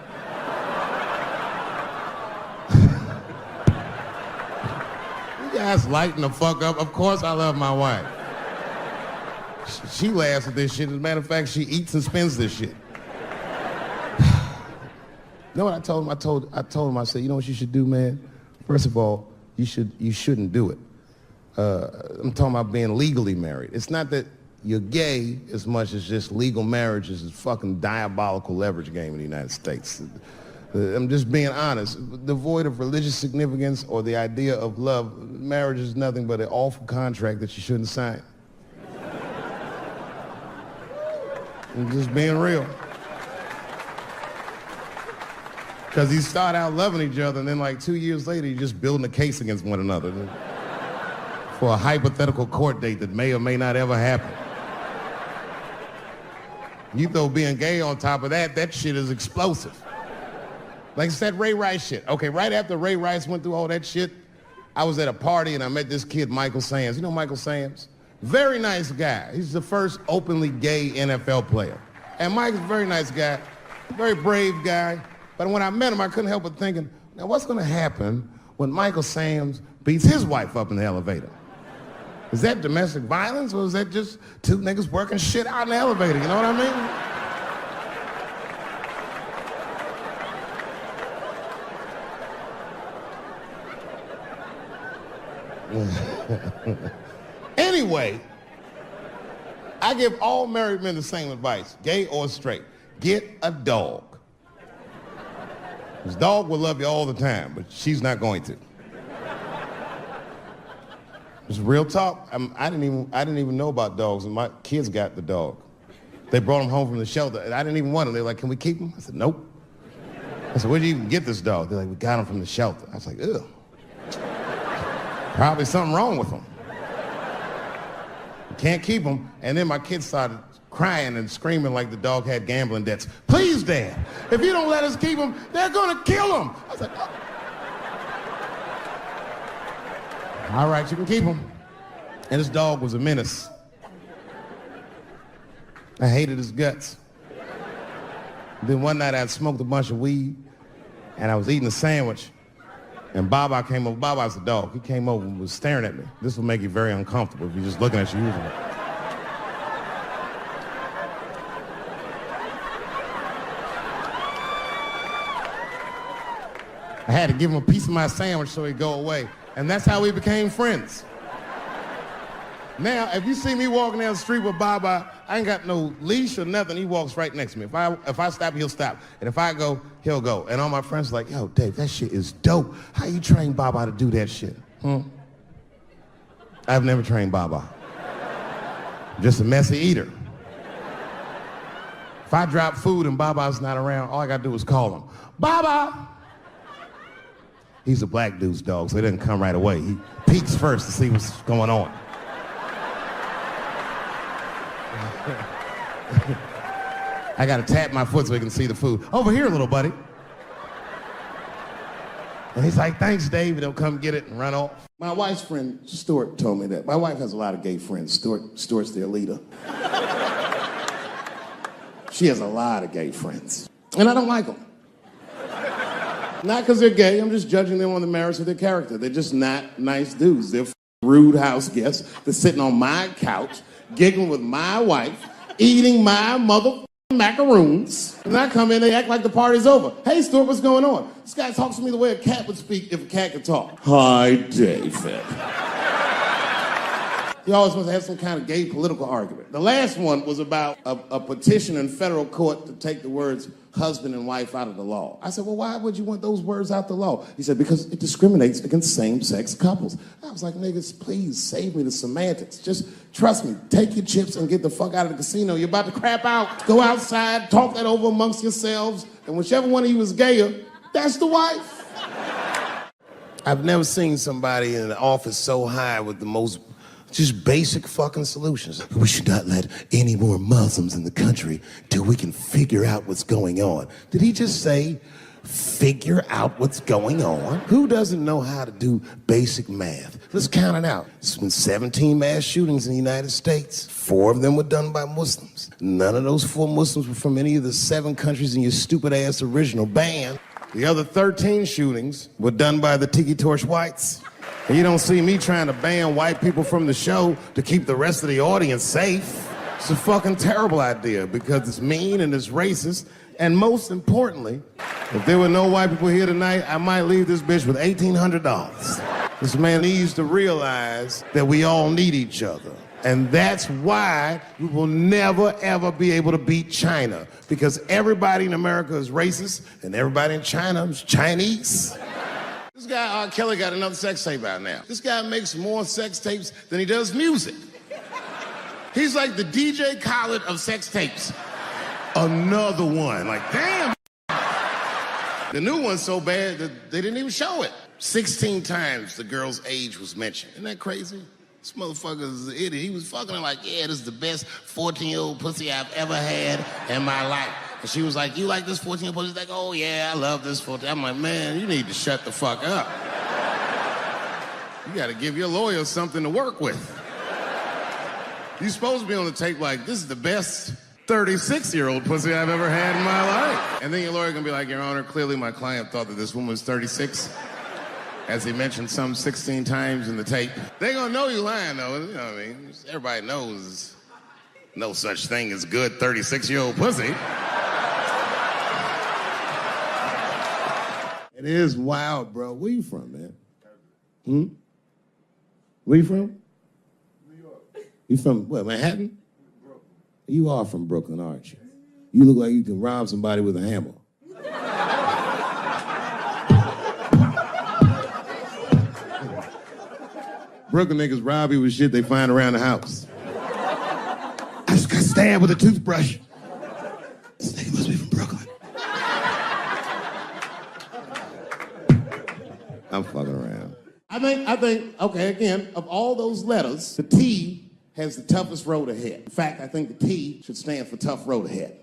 you guys lighten the fuck up. Of course I love my wife. She laughs at this shit. As a matter of fact, she eats and spends this shit. You know what I told him? I told him, I said, you know what you should do, man? First of all, you shouldn't do it. I'm talking about being legally married. It's not that you're gay as much as just legal marriage is a fucking diabolical leverage game in the United States. I'm just being honest. Devoid of religious significance or the idea of love, marriage is nothing but an awful contract that you shouldn't sign. I'm just being real. Because you start out loving each other, and then like 2 years later, you're just building a case against one another for a hypothetical court date that may or may not ever happen. You throw being gay on top of that, that shit is explosive. Like it's that Ray Rice shit. Okay, right after Ray Rice went through all that shit, I was at a party and I met this kid, Michael Sams. You know Michael Sams? Very nice guy. He's the first openly gay NFL player. And Mike's a very nice guy, very brave guy. But when I met him, I couldn't help but thinking, now what's gonna happen when Michael Sams beats his wife up in the elevator? Is that domestic violence or is that just two niggas working shit out in the elevator? You know what I mean? Anyway, I give all married men the same advice, gay or straight. Get a dog. This dog will love you all the time, but she's not going to. It's real talk. I didn't even know about dogs, and my kids got the dog. They brought him home from the shelter, and I didn't even want him. They were like, can we keep him? I said, nope. I said, where'd you even get this dog? They're like, we got him from the shelter. I was like, ugh. Probably something wrong with him. Can't keep him. And then my kids started crying and screaming like the dog had gambling debts. Please, Dad, if you don't let us keep him, they're gonna kill him. I was like, oh. All right, you can keep him. And this dog was a menace. I hated his guts. Then one night I'd smoked a bunch of weed and I was eating a sandwich and Baba came over. Baba's the dog. He came over and was staring at me. This will make you very uncomfortable if you're just looking at you usually. I had to give him a piece of my sandwich so he'd go away. And that's how we became friends. Now, if you see me walking down the street with Baba, I ain't got no leash or nothing. He walks right next to me. If I stop, he'll stop. And if I go, he'll go. And all my friends are like, yo, Dave, that shit is dope. How you train Baba to do that shit? I've never trained Baba. I'm just a messy eater. If I drop food and Baba's not around, all I gotta do is call him. Baba! He's a black dude's dog, so he doesn't come right away. He peeks first to see what's going on. I gotta tap my foot so he can see the food. Over here, little buddy. And he's like, thanks, Dave. He'll come get it and run off. My wife's friend, Stuart, told me that. My wife has a lot of gay friends. Stuart's their leader. She has a lot of gay friends. And I don't like them. Not because they're gay. I'm just judging them on the merits of their character. They're just not nice dudes. They're rude house guests. They're sitting on my couch, giggling with my wife, eating my mother macaroons. And I come in, they act like the party's over. Hey, Stuart, what's going on? This guy talks to me the way a cat would speak if a cat could talk. Hi, David. You always must have some kind of gay political argument. The last one was about a petition in federal court to take the words husband and wife out of the law. I said, well, why would you want those words out the law? He said, because it discriminates against same-sex couples. I was like, niggas, please save me the semantics. Just trust me, take your chips and get the fuck out of the casino. You're about to crap out. Go outside, talk that over amongst yourselves, and whichever one of you is gayer, that's the wife. I've never seen somebody in an office so high with the most just basic fucking solutions. We should not let any more Muslims in the country till we can figure out what's going on. Did he just say, figure out what's going on? Who doesn't know how to do basic math? Let's count it out. There's been 17 mass shootings in the United States. 4 of them were done by Muslims. None of those 4 Muslims were from any of the 7 countries in your stupid ass original band. The other 13 shootings were done by the Tiki Torch whites. And you don't see me trying to ban white people from the show to keep the rest of the audience safe. It's a fucking terrible idea because it's mean and it's racist. And most importantly, if there were no white people here tonight, I might leave this bitch with $1,800. This man needs to realize that we all need each other. And that's why we will never, ever be able to beat China. Because everybody in America is racist and everybody in China is Chinese. This guy, R. Kelly, got another sex tape out now. This guy makes more sex tapes than he does music. He's like the DJ Khaled of sex tapes. Another one. Like, damn. The new one's so bad that they didn't even show it. 16 times the girl's age was mentioned. Isn't that crazy? This motherfucker's an idiot. He was fucking her like, yeah, this is the best 14-year-old pussy I've ever had in my life. And she was like, you like this 14-year-old pussy? He's like, oh, yeah, I love this 14. I'm like, man, you need to shut the fuck up. You got to give your lawyer something to work with. You're supposed to be on the tape like, this is the best 36-year-old pussy I've ever had in my life. And then your lawyer going to be like, Your Honor, clearly my client thought that this woman was 36. As he mentioned some 16 times in the tape. They gonna know you lying though, you know what I mean? Everybody knows no such thing as good 36-year-old pussy. It is wild, bro. Where you from, man? Where you from? New York. You from, what, Manhattan? Brooklyn. You are from Brooklyn, aren't you? You look like you can rob somebody with a hammer. Brooklyn niggas rob you with shit they find around the house. I just got stabbed with a toothbrush. This nigga must be from Brooklyn. I'm fucking around. I think, okay, again, of all those letters, the T has the toughest road ahead. In fact, I think the T should stand for tough road ahead.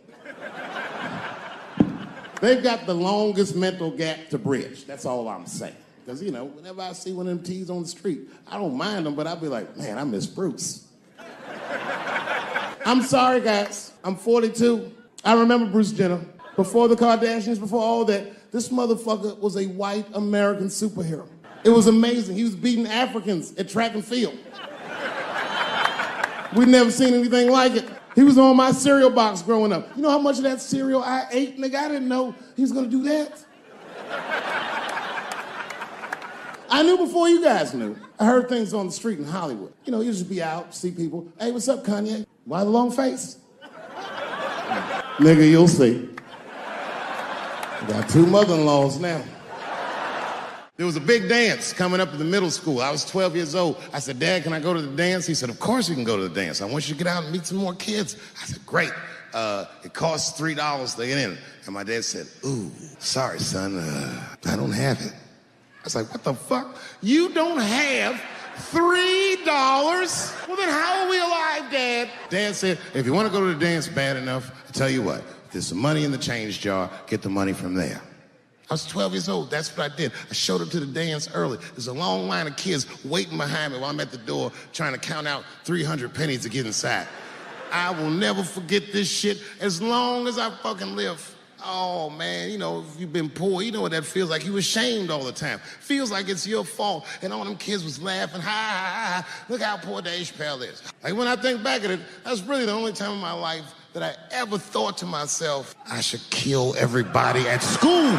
They've got the longest mental gap to bridge. That's all I'm saying. Because, you know, whenever I see one of them T's on the street, I don't mind them, but I'll be like, man, I miss Bruce. I'm sorry, guys. I'm 42. I remember Bruce Jenner. Before the Kardashians, before all that, this motherfucker was a white American superhero. It was amazing. He was beating Africans at track and field. We'd never seen anything like it. He was on my cereal box growing up. You know how much of that cereal I ate, nigga? I didn't know he was gonna do that. I knew before you guys knew. I heard things on the street in Hollywood. You know, you just be out, see people. Hey, what's up, Kanye? Why the long face? Nigga, you'll see. Got 2 mother-in-laws now. There was a big dance coming up in the middle school. I was 12 years old. I said, Dad, can I go to the dance? He said, of course you can go to the dance. I want you to get out and meet some more kids. I said, great. It costs $3 to get in. And my dad said, ooh, sorry, son, I don't have it. I was like, what the fuck? You don't have $3? Well, then how are we alive, Dad? Dad said, if you want to go to the dance bad enough, I'll tell you what, there's some money in the change jar, get the money from there. I was 12 years old, that's what I did. I showed up to the dance early. There's a long line of kids waiting behind me while I'm at the door trying to count out 300 pennies to get inside. I will never forget this shit as long as I fucking live. Oh, man, you know, if you've been poor, you know what that feels like. You were shamed all the time. Feels like it's your fault. And all them kids was laughing, ha, ha, ha. Look how poor Dave Chappelle is. Like, when I think back at it, that's really the only time in my life that I ever thought to myself, I should kill everybody at school.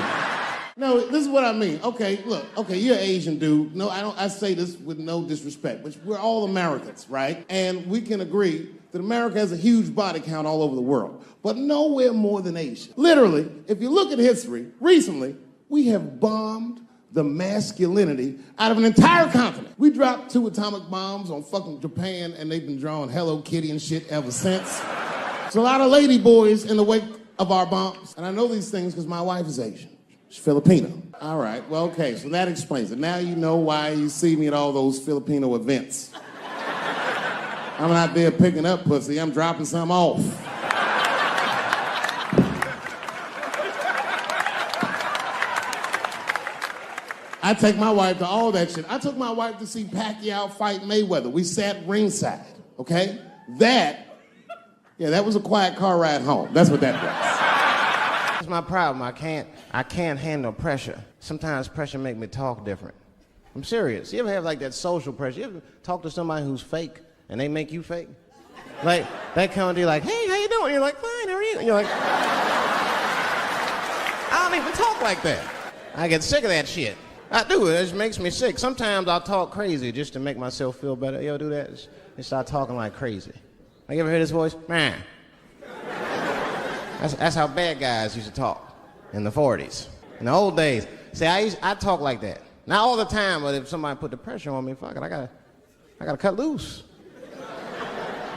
No, this is what I mean. Okay, look, okay, you're an Asian dude. No, I say this with no disrespect, but we're all Americans, right? And we can agree that America has a huge body count all over the world, but nowhere more than Asia. Literally, if you look at history, recently, we have bombed the masculinity out of an entire continent. We dropped 2 atomic bombs on fucking Japan, and they've been drawing Hello Kitty and shit ever since. There's a lot of lady boys in the wake of our bombs, and I know these things because my wife is Asian. She's Filipino. All right, well, okay, so that explains it. Now you know why you see me at all those Filipino events. I'm not there picking up pussy, I'm dropping some off. I take my wife to all that shit. I took my wife to see Pacquiao fight Mayweather. We sat ringside, okay? That was a quiet car ride home. That's what that was. That's my problem. I can't handle pressure. Sometimes pressure make me talk different. I'm serious. You ever have like that social pressure? You ever talk to somebody who's fake and they make you fake? Like, they come to you like, hey, how you doing? You're like, fine, how are you? And you're like, I don't even talk like that. I get sick of that shit. I do. It just makes me sick. Sometimes I'll talk crazy just to make myself feel better. You ever do that? Just start talking like crazy. Like, you ever hear this voice? Man. That's how bad guys used to talk in the 40s. In the old days. See, I talk like that. Not all the time, but if somebody put the pressure on me, fuck it, I gotta cut loose.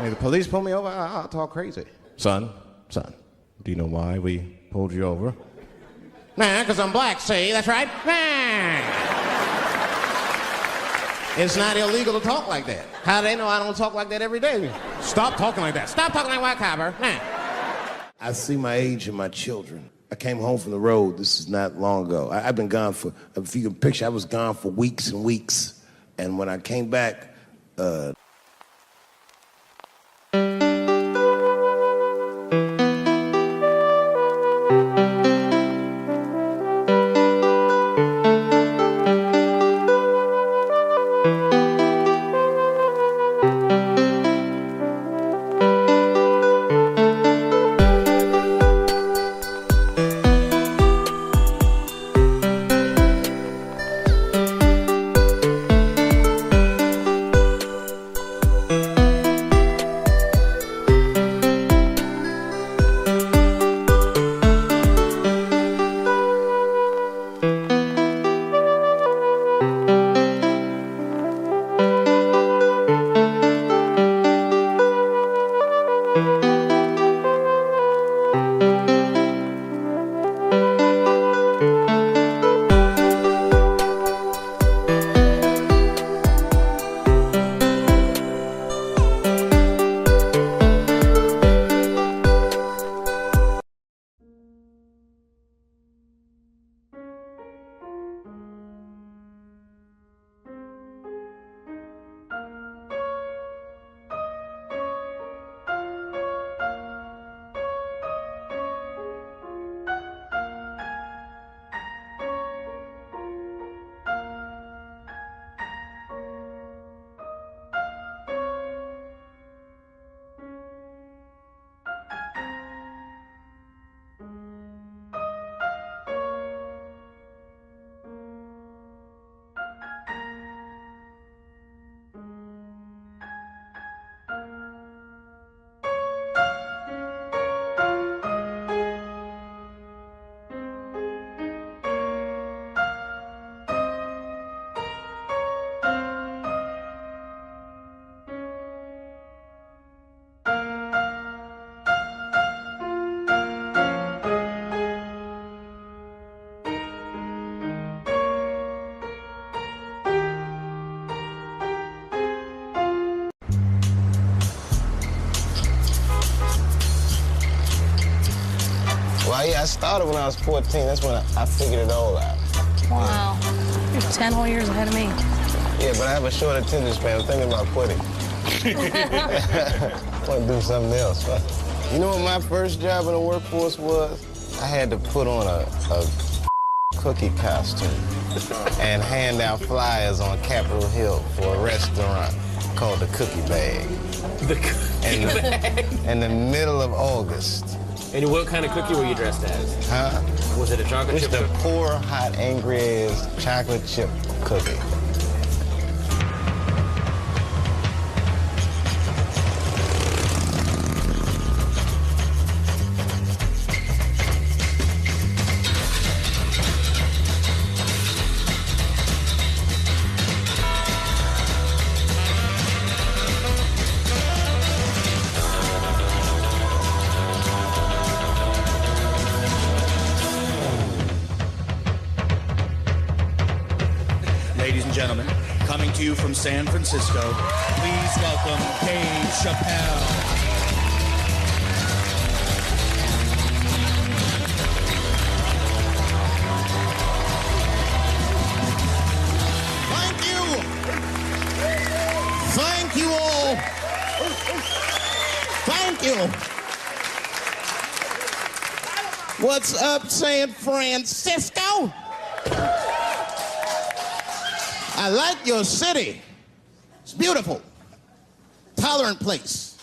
If the police pull me over, I'll talk crazy. Son, do you know why we pulled you over? Nah, because I'm black, see? That's right. Nah. It's not illegal to talk like that. How do they know I don't talk like that every day? Stop talking like that. Stop talking like white copper. Nah. I see my age in my children. I came home from the road. This is not long ago. I've been gone for, if you can picture, I was gone for weeks and weeks. And when I came back, Well, yeah, I started when I was 14. That's when I figured it all out. Wow. You're 10 whole years ahead of me. Yeah, but I have a short attention span. I'm thinking about quitting. I want to do something else. You know what my first job in the workforce was? I had to put on a cookie costume and hand out flyers on Capitol Hill for a restaurant called the Cookie Bag. The Cookie Bag? In the middle of August. And what kind of cookie were you dressed as? Huh? Was it a chocolate It's chip the cookie? poor, hot, angry-ass chocolate chip cookie. Ladies and gentlemen, coming to you from San Francisco, please welcome Dave Chappelle. Thank you. Thank you all. Thank you. What's up, San Francisco? I like your city. It's beautiful. Tolerant place.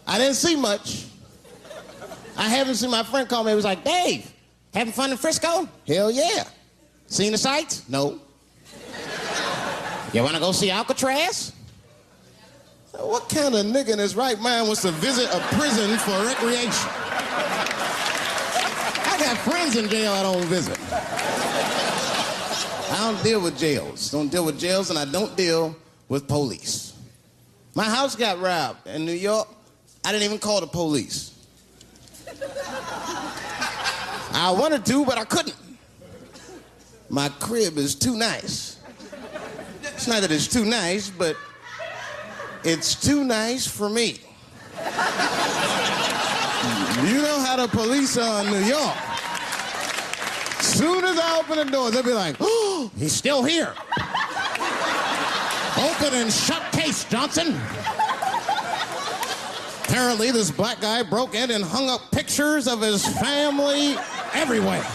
I didn't see much. I haven't seen my friend call me. He was like, Dave, having fun in Frisco? Hell yeah. Seen the sights? No. You want to go see Alcatraz? What kind of nigga in his right mind wants to visit a prison for recreation? I got friends in jail I don't visit. I don't deal with jails. Don't deal with jails, and I don't deal with police. My house got robbed in New York. I didn't even call the police. I wanted to, but I couldn't. My crib is too nice. It's not that it's too nice, but it's too nice for me. You know how the police are in New York. Soon as I open the door, they'll be like, oh, he's still here. Open and shut case, Johnson. Apparently, this black guy broke in and hung up pictures of his family everywhere.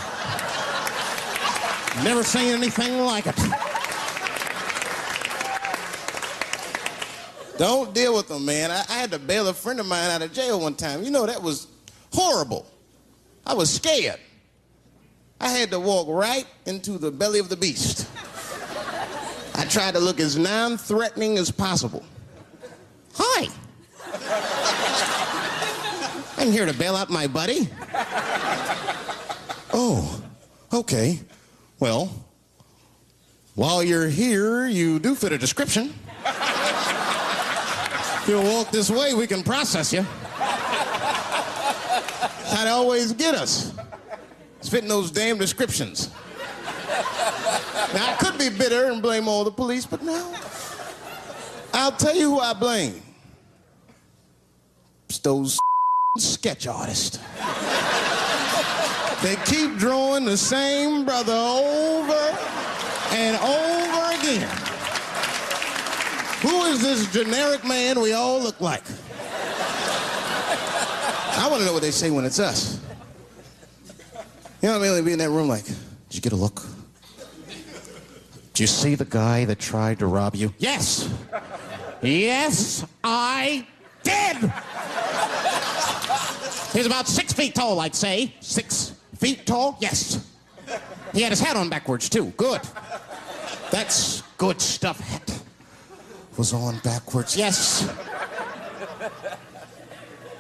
Never seen anything like it. Don't deal with them, man. I had to bail a friend of mine out of jail one time. You know, that was horrible. I was scared. I had to walk right into the belly of the beast. I tried to look as non-threatening as possible. Hi. I'm here to bail out my buddy. Oh, okay. Well, while you're here, you do fit a description. If you'll walk this way, we can process you. How they always get us. It's fitting those damn descriptions. Now, I could be bitter and blame all the police, but no. I'll tell you who I blame. It's those sketch artists. They keep drawing the same brother over and over again. Who is this generic man we all look like? I want to know what they say when it's us. You know what I mean? They'd be in that room like, did you get a look? Did you see the guy that tried to rob you? Yes. Yes, I did. He's about 6 feet tall, I'd say. 6 feet tall? Yes. He had his hat on backwards, too. Good. That's good stuff. Hat was on backwards. Yes.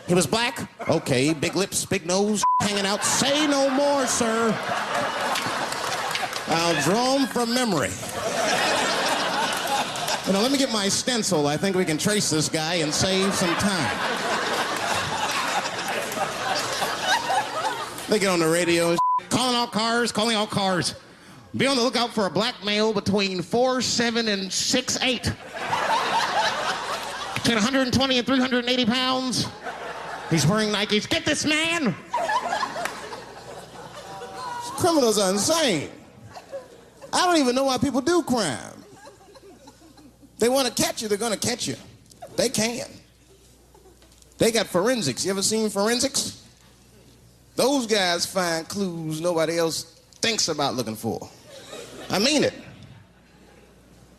He was black? Okay, big lips, big nose, hanging out. Say no more, sir. I'll draw him from memory. You know, let me get my stencil. I think we can trace this guy and save some time. They get on the radio and calling all cars. Be on the lookout for a black male between 4'7" and 6'8". Between 120 and 380 pounds. He's wearing Nikes. Get this man! Criminals are insane. I don't even know why people do crime. They want to catch you, they're going to catch you. They can. They got forensics. You ever seen forensics? Those guys find clues nobody else thinks about looking for. I mean it.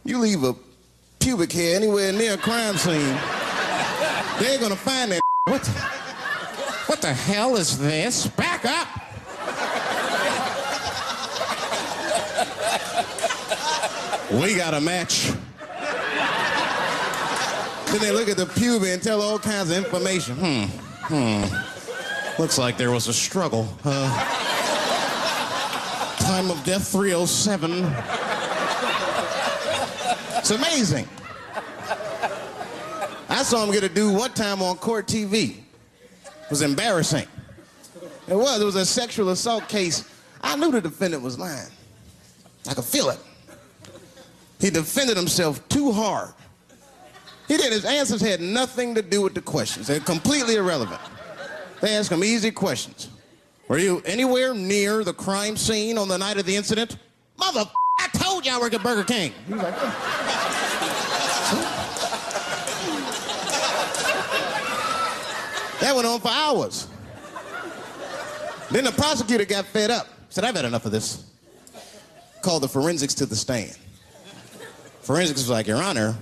You leave a pubic hair anywhere near a crime scene, they're going to find that. What the hell is this? Back up! We got a match. Then they look at the pubic and tell all kinds of information. Looks like there was a struggle. Time of death 307. It's amazing. I saw him get a dude one time on court TV. It was embarrassing. It was a sexual assault case. I knew the defendant was lying. I could feel it. He defended himself too hard. He did. His answers had nothing to do with the questions. They're completely irrelevant. They asked him easy questions. Were you anywhere near the crime scene on the night of the incident? Mother, I told you I work at Burger King. He was like, that went on for hours. Then the prosecutor got fed up. Said, I've had enough of this. Called the forensics to the stand. Forensics was like, Your Honor,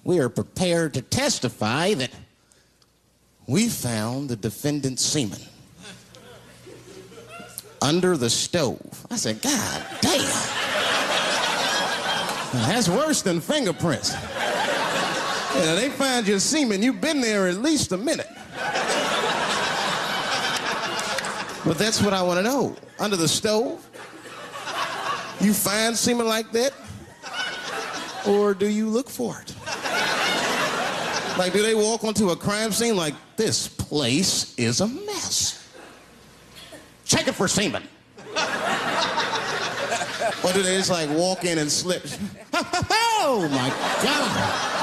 we are prepared to testify that we found the defendant's semen under the stove. I said, God damn. That's worse than fingerprints. Yeah, they find your semen, you've been there at least a minute. But that's what I want to know. Under the stove? You find semen like that? Or do you look for it? Like, do they walk onto a crime scene like, this place is a mess? Check it for semen. Or do they just like walk in and slip? Oh my God.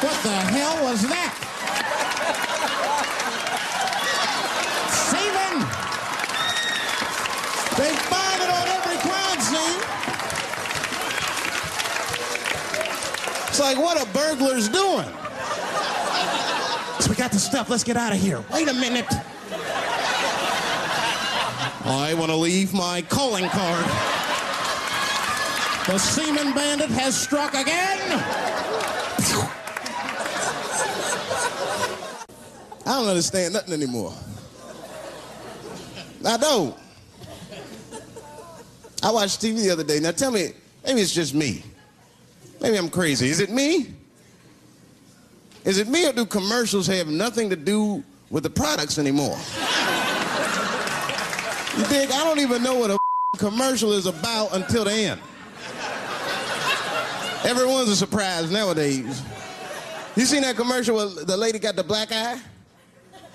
What the hell was that? Semen! They find it on every crime scene. It's like, what are burglars doing? So we got the stuff, let's get out of here. Wait a minute. I want to leave my calling card. The semen bandit has struck again. I don't understand nothing anymore. I don't. I watched TV the other day. Now tell me, maybe it's just me. Maybe I'm crazy. Is it me? Is it me, or do commercials have nothing to do with the products anymore? You think I don't even know what a commercial is about until the end. Everyone's a surprise nowadays. You seen that commercial where the lady got the black eye?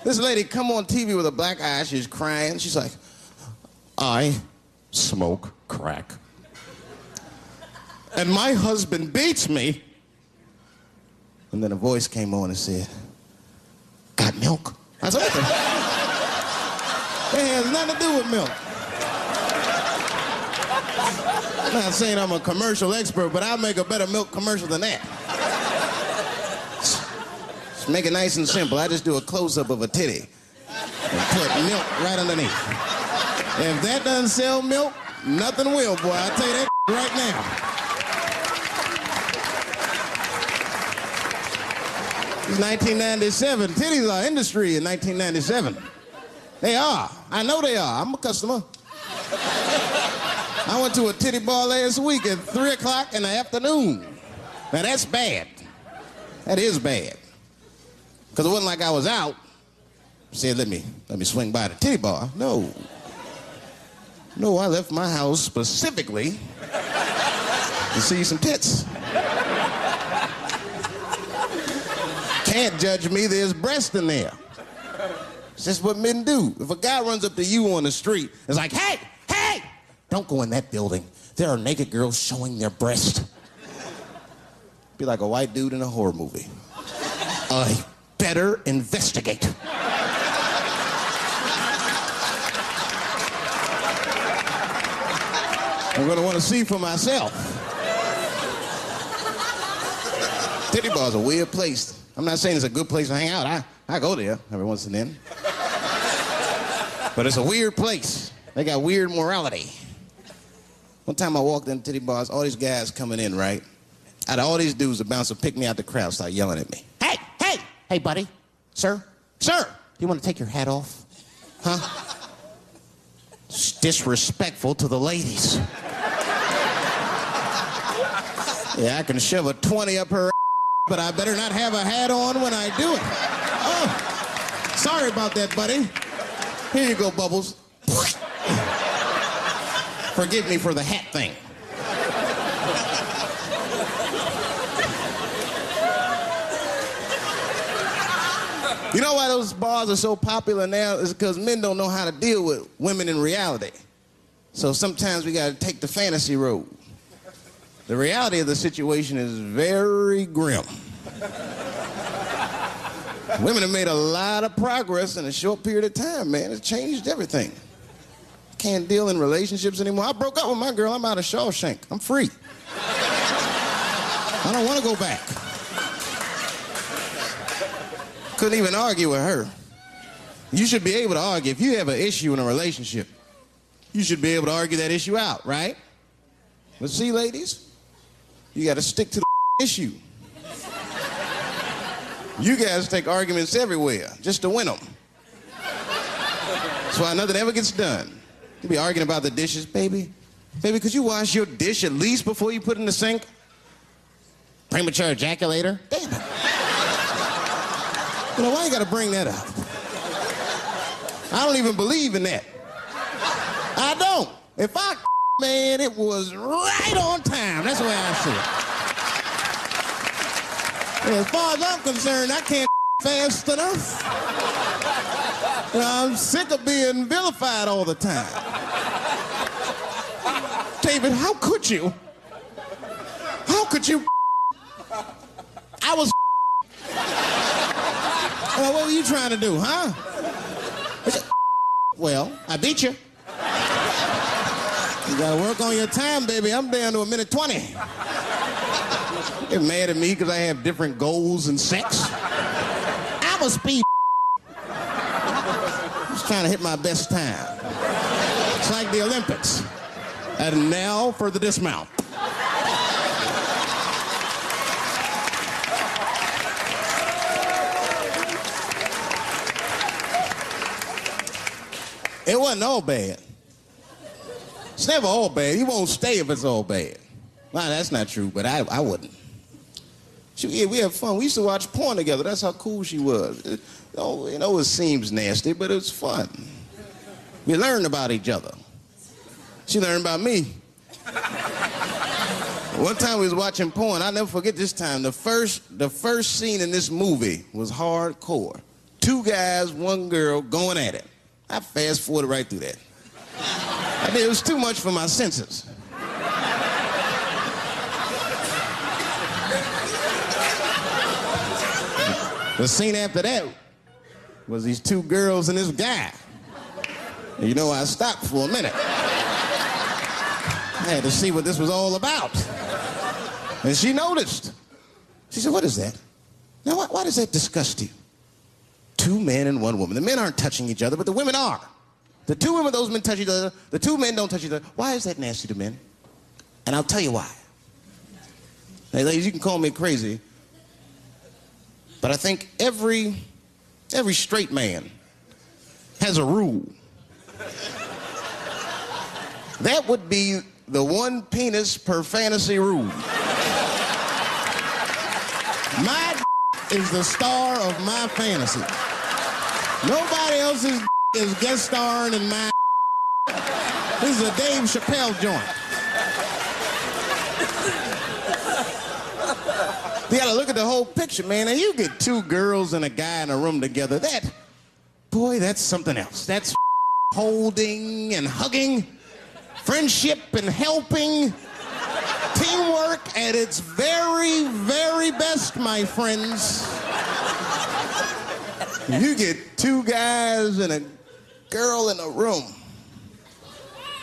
This lady come on TV with a black eye, she's crying. She's like, I smoke crack. And my husband beats me. And then a voice came on and said, got milk? I said, what the? It has nothing to do with milk. I'm not saying I'm a commercial expert, but I'll make a better milk commercial than that. Just make it nice and simple. I just do a close-up of a titty and put milk right underneath. If that doesn't sell milk, nothing will, boy. I'll tell you that right now. It's 1997. Titties are industry in 1997. They are. I know they are. I'm a customer. I went to a titty bar last week at 3 o'clock in the afternoon. Now that's bad. That is bad. Because it wasn't like I was out. Said, let me swing by the titty bar. No. No, I left my house specifically to see some tits. Can't judge me, there's breast in there. It's just what men do. If a guy runs up to you on the street, it's like, hey, hey, don't go in that building. There are naked girls showing their breast. Be like a white dude in a horror movie. I better investigate. I'm gonna want to see for myself. Titty bar's a weird place. I'm not saying it's a good place to hang out. I go there every once and then. But it's a weird place. They got weird morality. One time I walked in titty bars, all these guys coming in, right? Out of all these dudes, the bouncer picked me out the crowd, started yelling at me. Hey, hey, hey, buddy, sir, do you want to take your hat off? Huh? It's disrespectful to the ladies. Yeah, I can shove a 20 up her but I better not have a hat on when I do it. Oh, sorry about that, buddy. Here you go, Bubbles. Forgive me for the hat thing. You know why those bars are so popular now? Is because men don't know how to deal with women in reality. So sometimes we gotta take the fantasy road. The reality of the situation is very grim. Women have made a lot of progress in a short period of time, man. It's changed everything. Can't deal in relationships anymore. I broke up with my girl. I'm out of Shawshank. I'm free. I don't want to go back. Couldn't even argue with her. You should be able to argue. If you have an issue in a relationship, you should be able to argue that issue out, right? But see, ladies, you got to stick to the issue. You guys take arguments everywhere just to win them. That's why nothing ever gets done. You be arguing about the dishes, baby. Baby, could you wash your dish at least before you put it in the sink? Premature ejaculator? Damn it. You know, why you gotta bring that up? I don't even believe in that. I don't. If I man, it was right on time. That's the way I see it. As far as I'm concerned, I can't fast enough. I'm sick of being vilified all the time. David, how could you? How could you? I was. What were you trying to do, huh? Well, I beat you. You gotta work on your time, baby. I'm down to 1:20. They're mad at me because I have different goals in sex. I'm a speed. Just trying to hit my best time. It's like the Olympics. And now for the dismount. It wasn't all bad. It's never all bad. You won't stay if it's all bad. Well, that's not true, but I wouldn't. We had fun. We used to watch porn together. That's how cool she was. You know, it seems nasty, but it was fun. We learned about each other. She learned about me. One time we was watching porn. I'll never forget this time. The first scene in this movie was hardcore. 2 guys, 1 girl going at it. I fast-forwarded right through that. It was too much for my senses. The scene after that was these 2 girls and this guy. And you know, I stopped for a minute. I had to see what this was all about. And she noticed. She said, what is that? Now, why does that disgust you? 2 men and 1 woman. The men aren't touching each other, but the women are. The 2 women, those men touch each other. The 2 men don't touch each other. Why is that nasty to men? And I'll tell you why. Hey, ladies, you can call me crazy, but I think every straight man has a rule. That would be the 1 penis per fantasy rule. My is the star of my fantasy. Nobody else's is guest starring in my. This is a Dave Chappelle joint. You gotta look at the whole picture, man. And you get 2 girls and a guy in a room together. That's something else. That's holding and hugging, friendship and helping, teamwork at its very, very best, my friends. You get 2 guys and a girl in a room.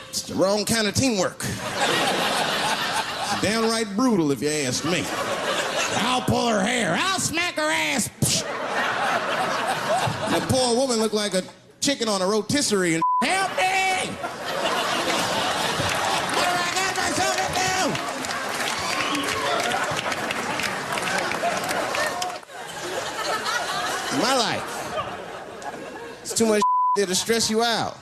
It's the wrong kind of teamwork. It's downright brutal, if you ask me. I'll pull her hair. I'll smack her ass. That poor woman looked like a chicken on a rotisserie and help me! What do I got myself into? My life. It's too much there to stress you out.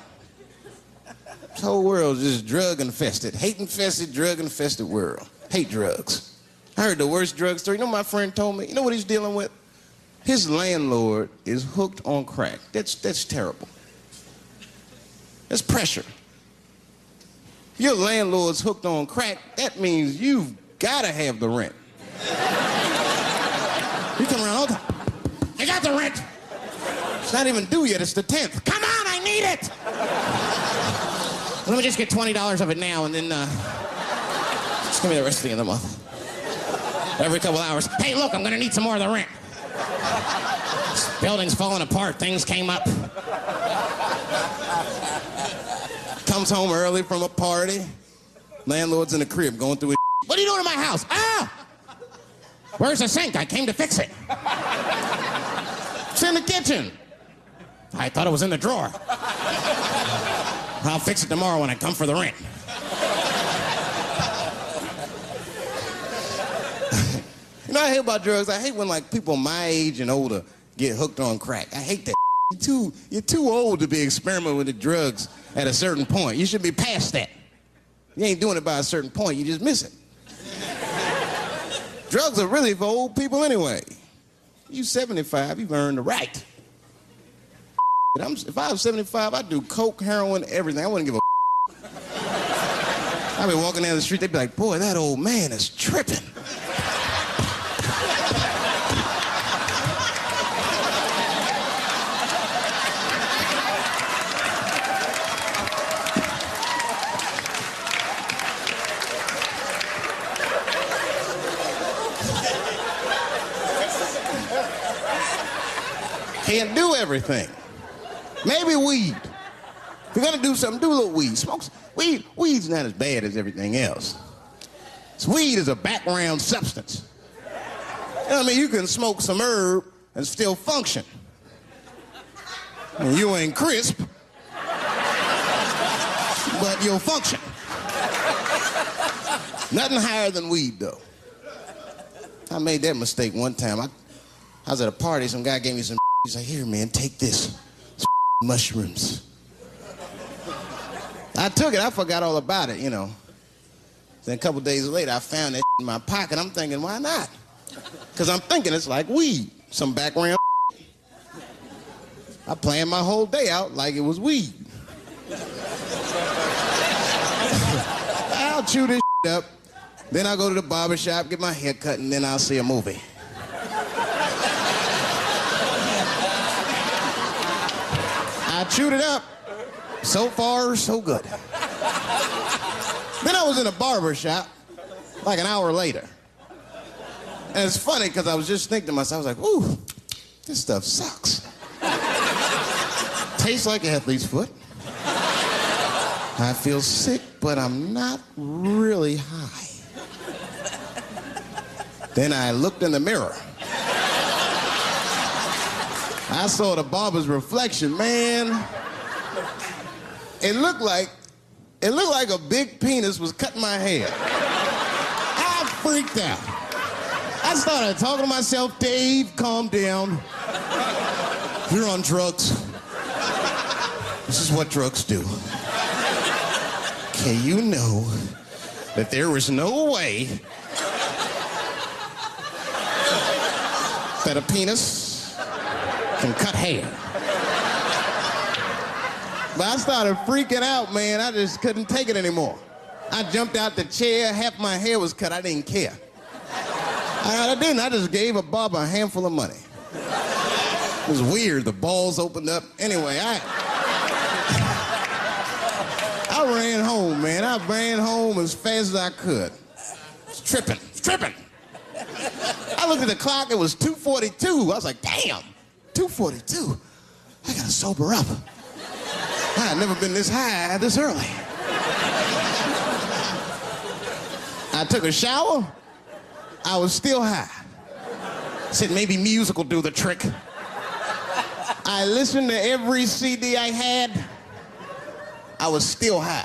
This whole world is just drug-infested. Hate-infested, drug-infested world. Hate drugs. I heard the worst drug story. You know what my friend told me? You know what he's dealing with? His landlord is hooked on crack. That's terrible. That's pressure. If your landlord's hooked on crack, that means you've got to have the rent. You come around all the time. I got the rent. It's not even due yet. It's the 10th. Come on, I need it. Let me just get $20 of it now, and then just give me the rest of the month. Every couple hours. Hey, look, I'm gonna need some more of the rent. This building's falling apart. Things came up. Comes home early from a party. Landlord's in the crib going through his. What are you doing in my house? Ah! Where's the sink? I came to fix it. It's in the kitchen. I thought it was in the drawer. I'll fix it tomorrow when I come for the rent. You know what I hate about drugs? I hate when like people my age and older get hooked on crack. I hate that. You're too old to be experimenting with the drugs at a certain point. You should be past that. You ain't doing it by a certain point. You just miss it. Drugs are really for old people anyway. You 75, you've earned the right. If I was 75, I'd do coke, heroin, everything. I wouldn't give a. I'd be walking down the street, they'd be like, boy, that old man is tripping. Can't do everything. Maybe weed. If you're gonna do something, do a little weed. Smoke weed. Weed's not as bad as everything else. Weed is a background substance. You know what I mean? You can smoke some herb and still function. And you ain't crisp, but you'll function. Nothing higher than weed, though. I made that mistake one time. I was at a party, some guy gave me some. He's like, here, man, take this. Mushrooms. I took it, I forgot all about it, you know. Then a couple days later, I found that in my pocket. I'm thinking, why not? Because I'm thinking it's like weed, some background. I planned my whole day out like it was weed. I'll chew this up, then I'll go to the barber shop, get my hair cut, and then I'll see a movie. I chewed it up. So far, so good. Then I was in a barber shop like an hour later. And it's funny because I was just thinking to myself, I was like, ooh, this stuff sucks. Tastes like athlete's foot. I feel sick, but I'm not really high. Then I looked in the mirror. I saw the barber's reflection, man. It looked like a big penis was cutting my hair. I freaked out. I started talking to myself, Dave, calm down. You're on drugs. This is what drugs do. Okay, you know that there is no way that a penis can cut hair. But I started freaking out, man. I just couldn't take it anymore. I jumped out the chair, half my hair was cut, I didn't care. I didn't, I just gave a barber a handful of money. It was weird, the balls opened up. Anyway, I ran home, man. I ran home as fast as I could. It's tripping. I looked at the clock, it was 2:42. I was like, damn. 2:42. I gotta sober up. I had never been this high this early. I took a shower. I was still high. Said maybe music will do the trick. I listened to every CD I had. I was still high.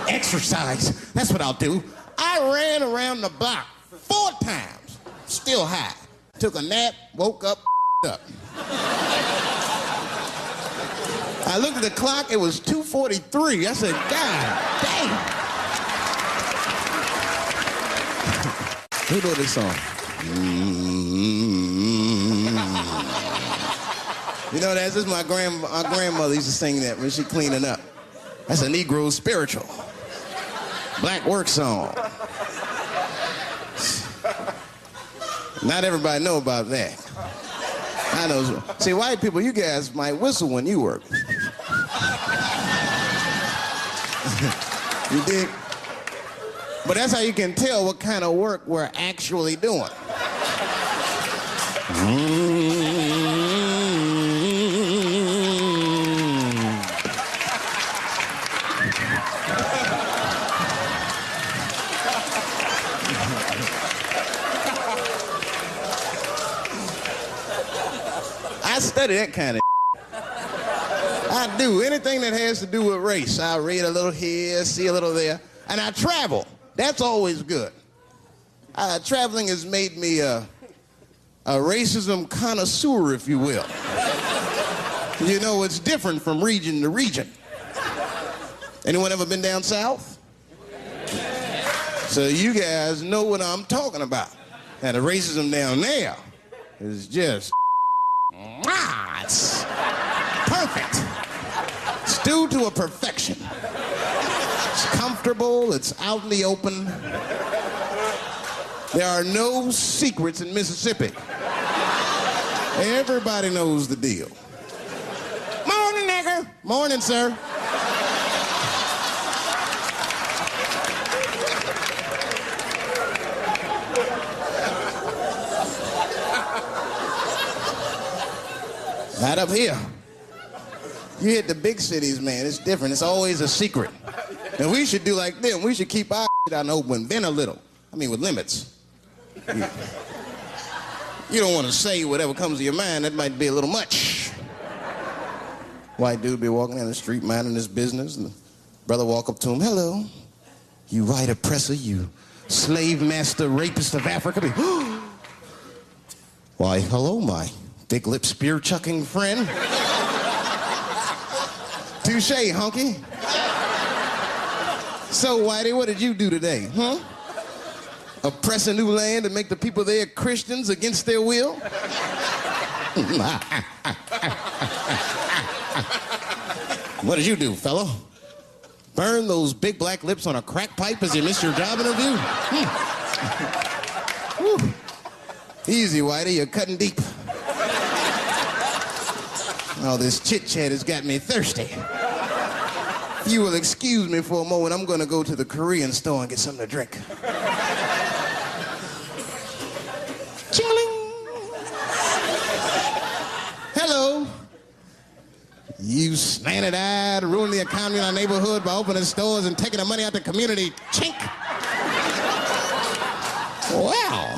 Exercise. That's what I'll do. I ran around the block 4 times. Still high. Took a nap, woke up. I looked at the clock, it was 2:43. I said, God damn. Who wrote this song? You know, this is our grandmother used to sing that when she cleaning up. That's a Negro spiritual. Black work song. Not everybody know about that. I know. See, white people, you guys might whistle when you work. You dig? But that's how you can tell what kind of work we're actually doing. I study that kind of I do. Anything that has to do with race. I read a little here, see a little there. And I travel. That's always good. Traveling has made me a racism connoisseur, if you will. You know, it's different from region to region. Anyone ever been down south? So you guys know what I'm talking about. And the racism down there is just, it's perfect. It's due to a perfection. It's comfortable, it's out in the open. There are no secrets in Mississippi. Everybody knows the deal. Morning, nigger. Morning, sir. Not up here. You hit the big cities, man, it's different. It's always a secret. And we should do like them. We should keep our shit out in the open, then a little. I mean, with limits. You don't want to say whatever comes to your mind. That might be a little much. White dude be walking down the street minding his business, and the brother walk up to him, hello, you white oppressor, you slave master rapist of Africa. Why, hello, my thick-lipped spear-chucking friend. Touche, hunky. So, Whitey, what did you do today, huh? Oppress a new land and make the people there Christians against their will? What did you do, fellow? Burn those big black lips on a crack pipe as you miss your job interview? Easy, Whitey, you're cutting deep. All this chit-chat has got me thirsty. If you will excuse me for a moment, I'm gonna go to the Korean store and get something to drink. Chilling. Hello. You slanted-eyed, ruining the economy in our neighborhood by opening stores and taking the money out the community. Chink. Well.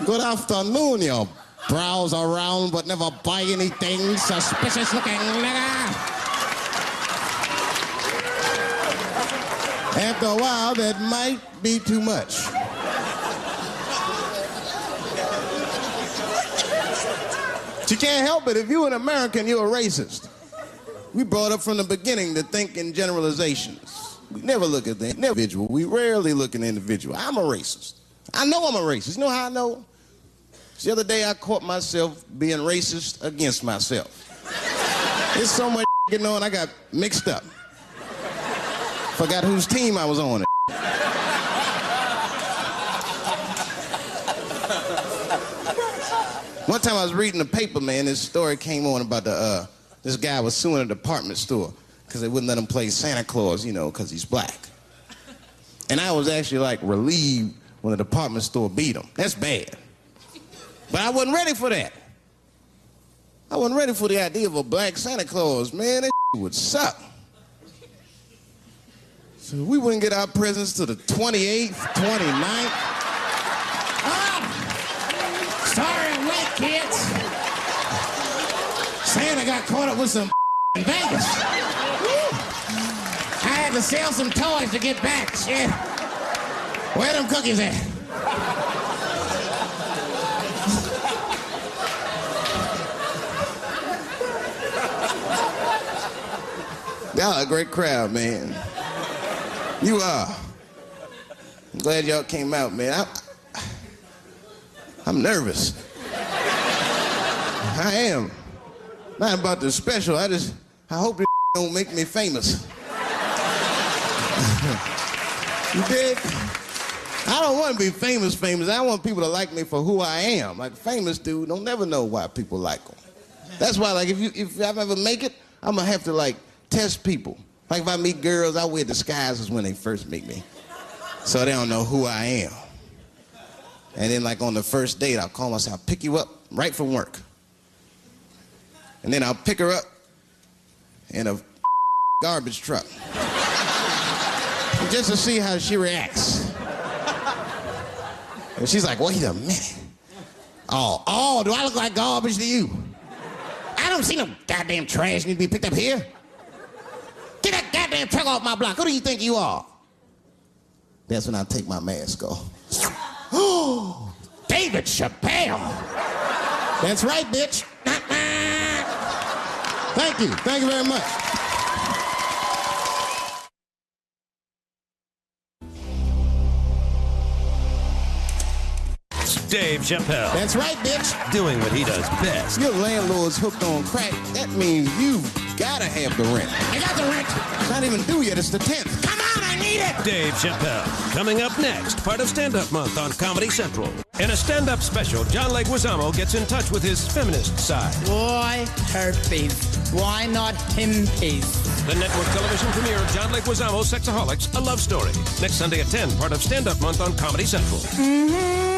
Good afternoon, you browse around but never buy anything. Suspicious looking nigga. After a while, that might be too much. But you can't help it. If you're an American, you're a racist. We brought up from the beginning to think in generalizations. We never look at the individual. We rarely look at the individual. I'm a racist. I know I'm a racist. You know how I know? The other day, I caught myself being racist against myself. There's so much getting on, I got mixed up. Forgot whose team I was on. One time I was reading the paper, man, this story came on about this guy was suing a department store because they wouldn't let him play Santa Claus, you know, because he's black. And I was actually, like, relieved when the department store beat him. That's bad. But I wasn't ready for that. I wasn't ready for the idea of a black Santa Claus, man. That would suck. So we wouldn't get our presents till the 28th, 29th. Sorry, wet kids. Santa got caught up with some in Vegas. I had to sell some toys to get back, shit. Where them cookies at? Y'all are a great crowd, man. You are. I'm glad y'all came out, man. I'm nervous. I am. Not about the special. I hope this don't make me famous. You dig? I don't want to be famous. I want people to like me for who I am. Like famous dude, don't never know why people like them. That's why, like, if I ever make it, I'm gonna have to like test people. Like if I meet girls, I wear disguises when they first meet me, so they don't know who I am. And then, like on the first date, I'll call myself, I'll pick you up right from work, and then I'll pick her up in a garbage truck, just to see how she reacts. And she's like, wait a minute. Oh, do I look like garbage to you? I don't see no goddamn trash need to be picked up here. Get that goddamn truck off my block. Who do you think you are? That's when I take my mask off. Oh, David Chappelle. That's right, bitch. Thank you. Thank you very much. Dave Chappelle. That's right, bitch. Doing what he does best. Your landlord's hooked on crack. That means you've got to have the rent. I got the rent. It's not even due yet. It's the 10th. Come on, I need it. Dave Chappelle. Coming up next, part of Stand-Up Month on Comedy Central. In a stand-up special, John Leguizamo gets in touch with his feminist side. Why herpes? Why not himpies? The network television premiere of John Leguizamo's Sexaholics, A Love Story. Next Sunday at 10, part of Stand-Up Month on Comedy Central. Mm-hmm.